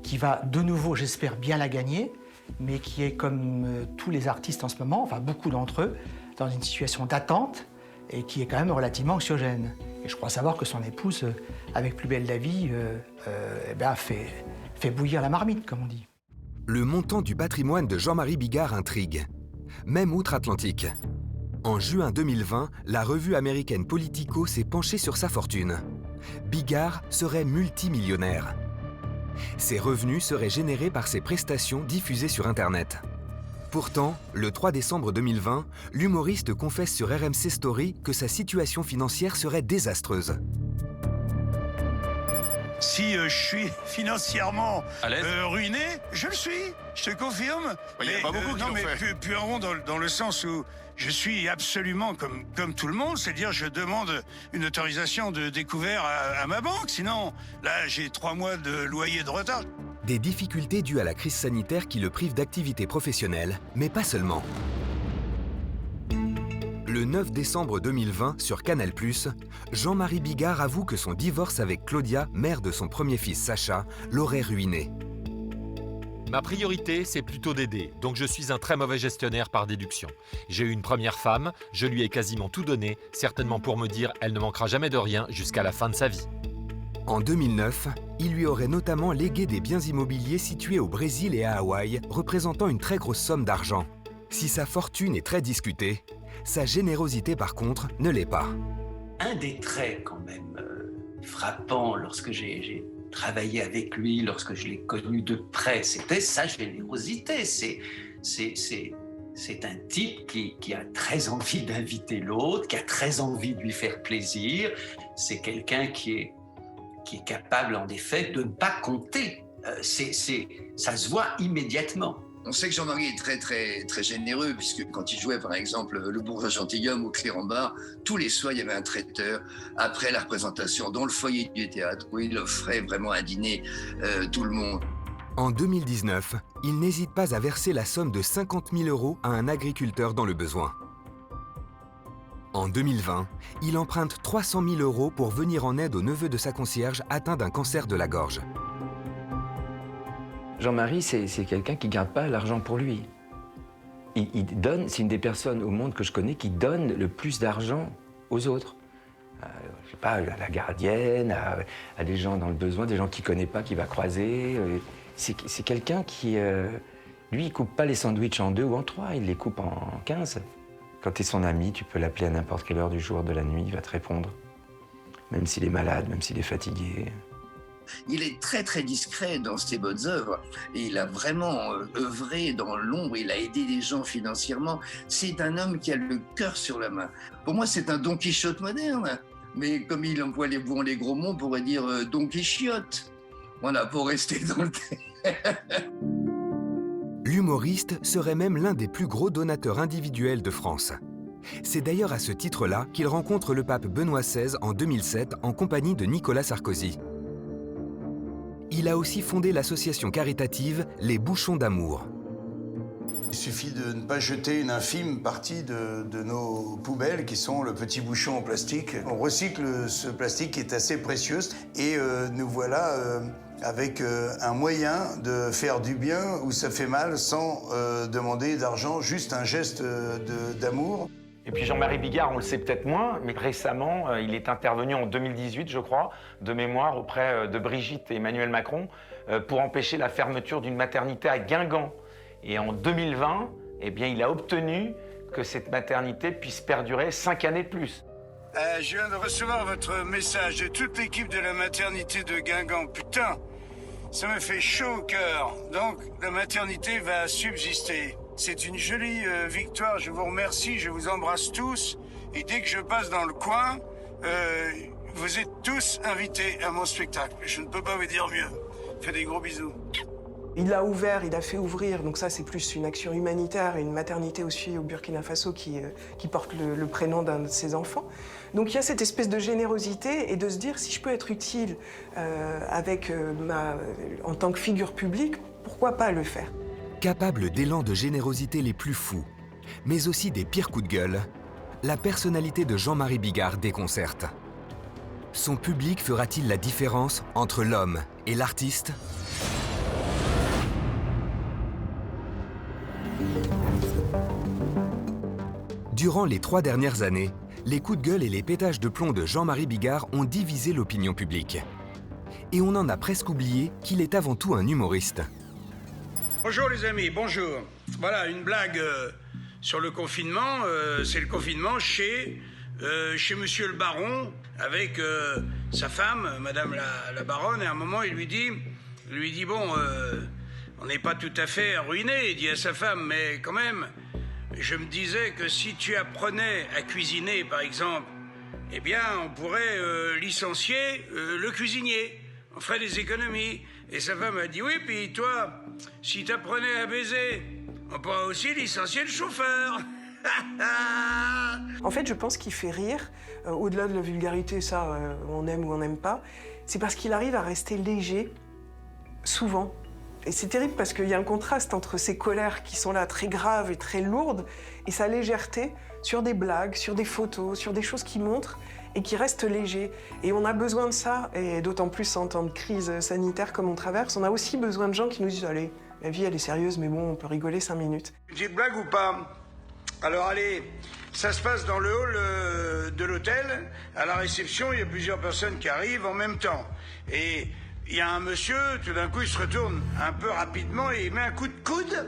qui va de nouveau, j'espère, bien la gagner, mais qui est comme tous les artistes en ce moment, enfin beaucoup d'entre eux, dans une situation d'attente et qui est quand même relativement anxiogène. Et je crois savoir que son épouse, avec Plus belle la vie, fait bouillir la marmite, comme on dit. Le montant du patrimoine de Jean-Marie Bigard intrigue, même outre-Atlantique. En juin 2020, la revue américaine Politico s'est penchée sur sa fortune. Bigard serait multimillionnaire. Ses revenus seraient générés par ses prestations diffusées sur Internet. Pourtant, le 3 décembre 2020, l'humoriste confesse sur RMC Story que sa situation financière serait désastreuse. Si je suis financièrement ruiné, je le suis, je te confirme. Il n'y a pas beaucoup qui l'ont fait. Pueron dans le sens où je suis absolument comme tout le monde, c'est-à-dire je demande une autorisation de découvert à ma banque, sinon là j'ai 3 mois de loyer de retard. Des difficultés dues à la crise sanitaire qui le privent d'activité professionnelle, mais pas seulement. Le 9 décembre 2020, sur Canal+, Jean-Marie Bigard avoue que son divorce avec Claudia, mère de son premier fils Sacha, l'aurait ruiné. Ma priorité, c'est plutôt d'aider, donc je suis un très mauvais gestionnaire par déduction. J'ai eu une première femme, je lui ai quasiment tout donné, certainement pour me dire elle ne manquera jamais de rien jusqu'à la fin de sa vie. En 2009, il lui aurait notamment légué des biens immobiliers situés au Brésil et à Hawaï, représentant une très grosse somme d'argent. Si sa fortune est très discutée, sa générosité par contre ne l'est pas. Un des traits quand même frappants lorsque j'ai travaillé avec lui, lorsque je l'ai connu de près, c'était sa générosité. C'est un type qui a très envie d'inviter l'autre, qui a très envie de lui faire plaisir. C'est quelqu'un qui est capable en effet de ne pas compter. Ça se voit immédiatement. On sait que Jean-Marie est très, très, très généreux, puisque quand il jouait, par exemple, Le Bourgeois Gentilhomme ou Clérambault, tous les soirs, il y avait un traiteur, après la représentation, dans le foyer du théâtre, où il offrait vraiment un dîner tout le monde. En 2019, il n'hésite pas à verser la somme de 50 000 € à un agriculteur dans le besoin. En 2020, il emprunte 300 000 € pour venir en aide au neveu de sa concierge atteint d'un cancer de la gorge. Jean-Marie, c'est quelqu'un qui ne garde pas l'argent pour lui. Il donne, c'est une des personnes au monde que je connais qui donne le plus d'argent aux autres. Je sais pas, à la gardienne, à des gens dans le besoin, des gens qu'il ne connaît pas, qu'il va croiser. C'est quelqu'un qui, lui, il ne coupe pas les sandwichs en 2 ou en 3, il les coupe en 15. Quand tu es son ami, tu peux l'appeler à n'importe quelle heure du jour, de la nuit, il va te répondre. Même s'il est malade, même s'il est fatigué. Il est très très discret dans ses bonnes œuvres et il a vraiment œuvré dans l'ombre, il a aidé les gens financièrement. C'est un homme qui a le cœur sur la main. Pour moi, c'est un Don Quichotte moderne, mais comme il emploie les gros mots, on pourrait dire Don Quichotte. Voilà, pour rester dans le thème. L'humoriste serait même l'un des plus gros donateurs individuels de France. C'est d'ailleurs à ce titre-là qu'il rencontre le pape Benoît XVI en 2007 en compagnie de Nicolas Sarkozy. Il a aussi fondé l'association caritative Les Bouchons d'Amour. Il suffit de ne pas jeter une infime partie de nos poubelles qui sont le petit bouchon en plastique. On recycle ce plastique qui est assez précieux et nous voilà avec un moyen de faire du bien où ça fait mal sans demander d'argent, juste un geste d'amour. Et puis Jean-Marie Bigard, on le sait peut-être moins, mais récemment, il est intervenu en 2018, je crois, de mémoire auprès de Brigitte et Emmanuel Macron pour empêcher la fermeture d'une maternité à Guingamp. Et en 2020, eh bien, il a obtenu que cette maternité puisse perdurer 5 années de plus. Je viens de recevoir votre message de toute l'équipe de la maternité de Guingamp. Putain, ça me fait chaud au cœur. Donc, la maternité va subsister. C'est une jolie victoire, je vous remercie, je vous embrasse tous. Et dès que je passe dans le coin, vous êtes tous invités à mon spectacle. Je ne peux pas vous dire mieux. Faites des gros bisous. Il a ouvert, il a fait ouvrir, donc ça c'est plus une action humanitaire et une maternité aussi au Burkina Faso qui porte le prénom d'un de ses enfants. Donc il y a cette espèce de générosité et de se dire si je peux être utile en tant que figure publique, pourquoi pas le faire? Capable d'élans de générosité les plus fous, mais aussi des pires coups de gueule, la personnalité de Jean-Marie Bigard déconcerte. Son public fera-t-il la différence entre l'homme et l'artiste ? Durant les 3 dernières années, les coups de gueule et les pétages de plomb de Jean-Marie Bigard ont divisé l'opinion publique. Et on en a presque oublié qu'il est avant tout un humoriste. Bonjour les amis, bonjour. Voilà, une blague sur le confinement. C'est le confinement chez Monsieur le Baron avec sa femme, Madame la Baronne. Et à un moment, il lui dit bon, on n'est pas tout à fait ruiné, il dit à sa femme, mais quand même, je me disais que si tu apprenais à cuisiner, par exemple, eh bien, on pourrait licencier le cuisinier. On ferait des économies. Et sa femme a dit, oui, puis toi, si t'apprenais à baiser, on pourrait aussi licencier le chauffeur. En fait, je pense qu'il fait rire, au-delà de la vulgarité, ça, on aime ou on n'aime pas, c'est parce qu'il arrive à rester léger, souvent. Et c'est terrible parce qu'il y a un contraste entre ses colères qui sont là très graves et très lourdes et sa légèreté sur des blagues, sur des photos, sur des choses qui montrent et qui restent légers. Et on a besoin de ça, et d'autant plus en temps de crise sanitaire comme on traverse, on a aussi besoin de gens qui nous disent « Allez, la vie elle est sérieuse, mais bon, on peut rigoler 5 minutes. » Une petite blague ou pas? Alors allez, ça se passe dans le hall de l'hôtel. À la réception, il y a plusieurs personnes qui arrivent en même temps. Et il y a un monsieur, tout d'un coup, il se retourne un peu rapidement et il met un coup de coude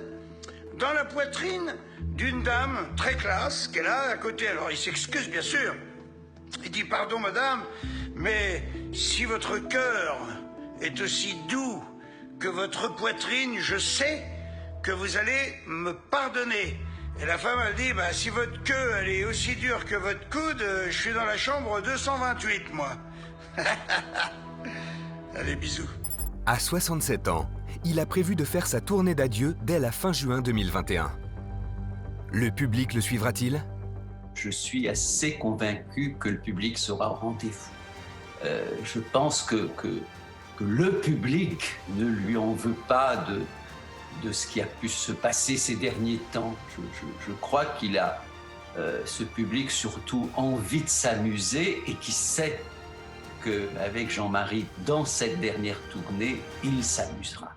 dans la poitrine d'une dame très classe qui est là à côté. Alors il s'excuse, bien sûr. Il dit, pardon madame, mais si votre cœur est aussi doux que votre poitrine, je sais que vous allez me pardonner. Et la femme, elle dit, bah, si votre queue, elle est aussi dure que votre coude, je suis dans la chambre 228, moi. Allez, bisous. À 67 ans, il a prévu de faire sa tournée d'adieu dès la fin juin 2021. Le public le suivra-t-il ? Je suis assez convaincu que le public sera au rendez-vous. Je pense que le public ne lui en veut pas de ce qui a pu se passer ces derniers temps. Je crois qu'il a, ce public, surtout envie de s'amuser et qui sait qu'avec Jean-Marie, dans cette dernière tournée, il s'amusera.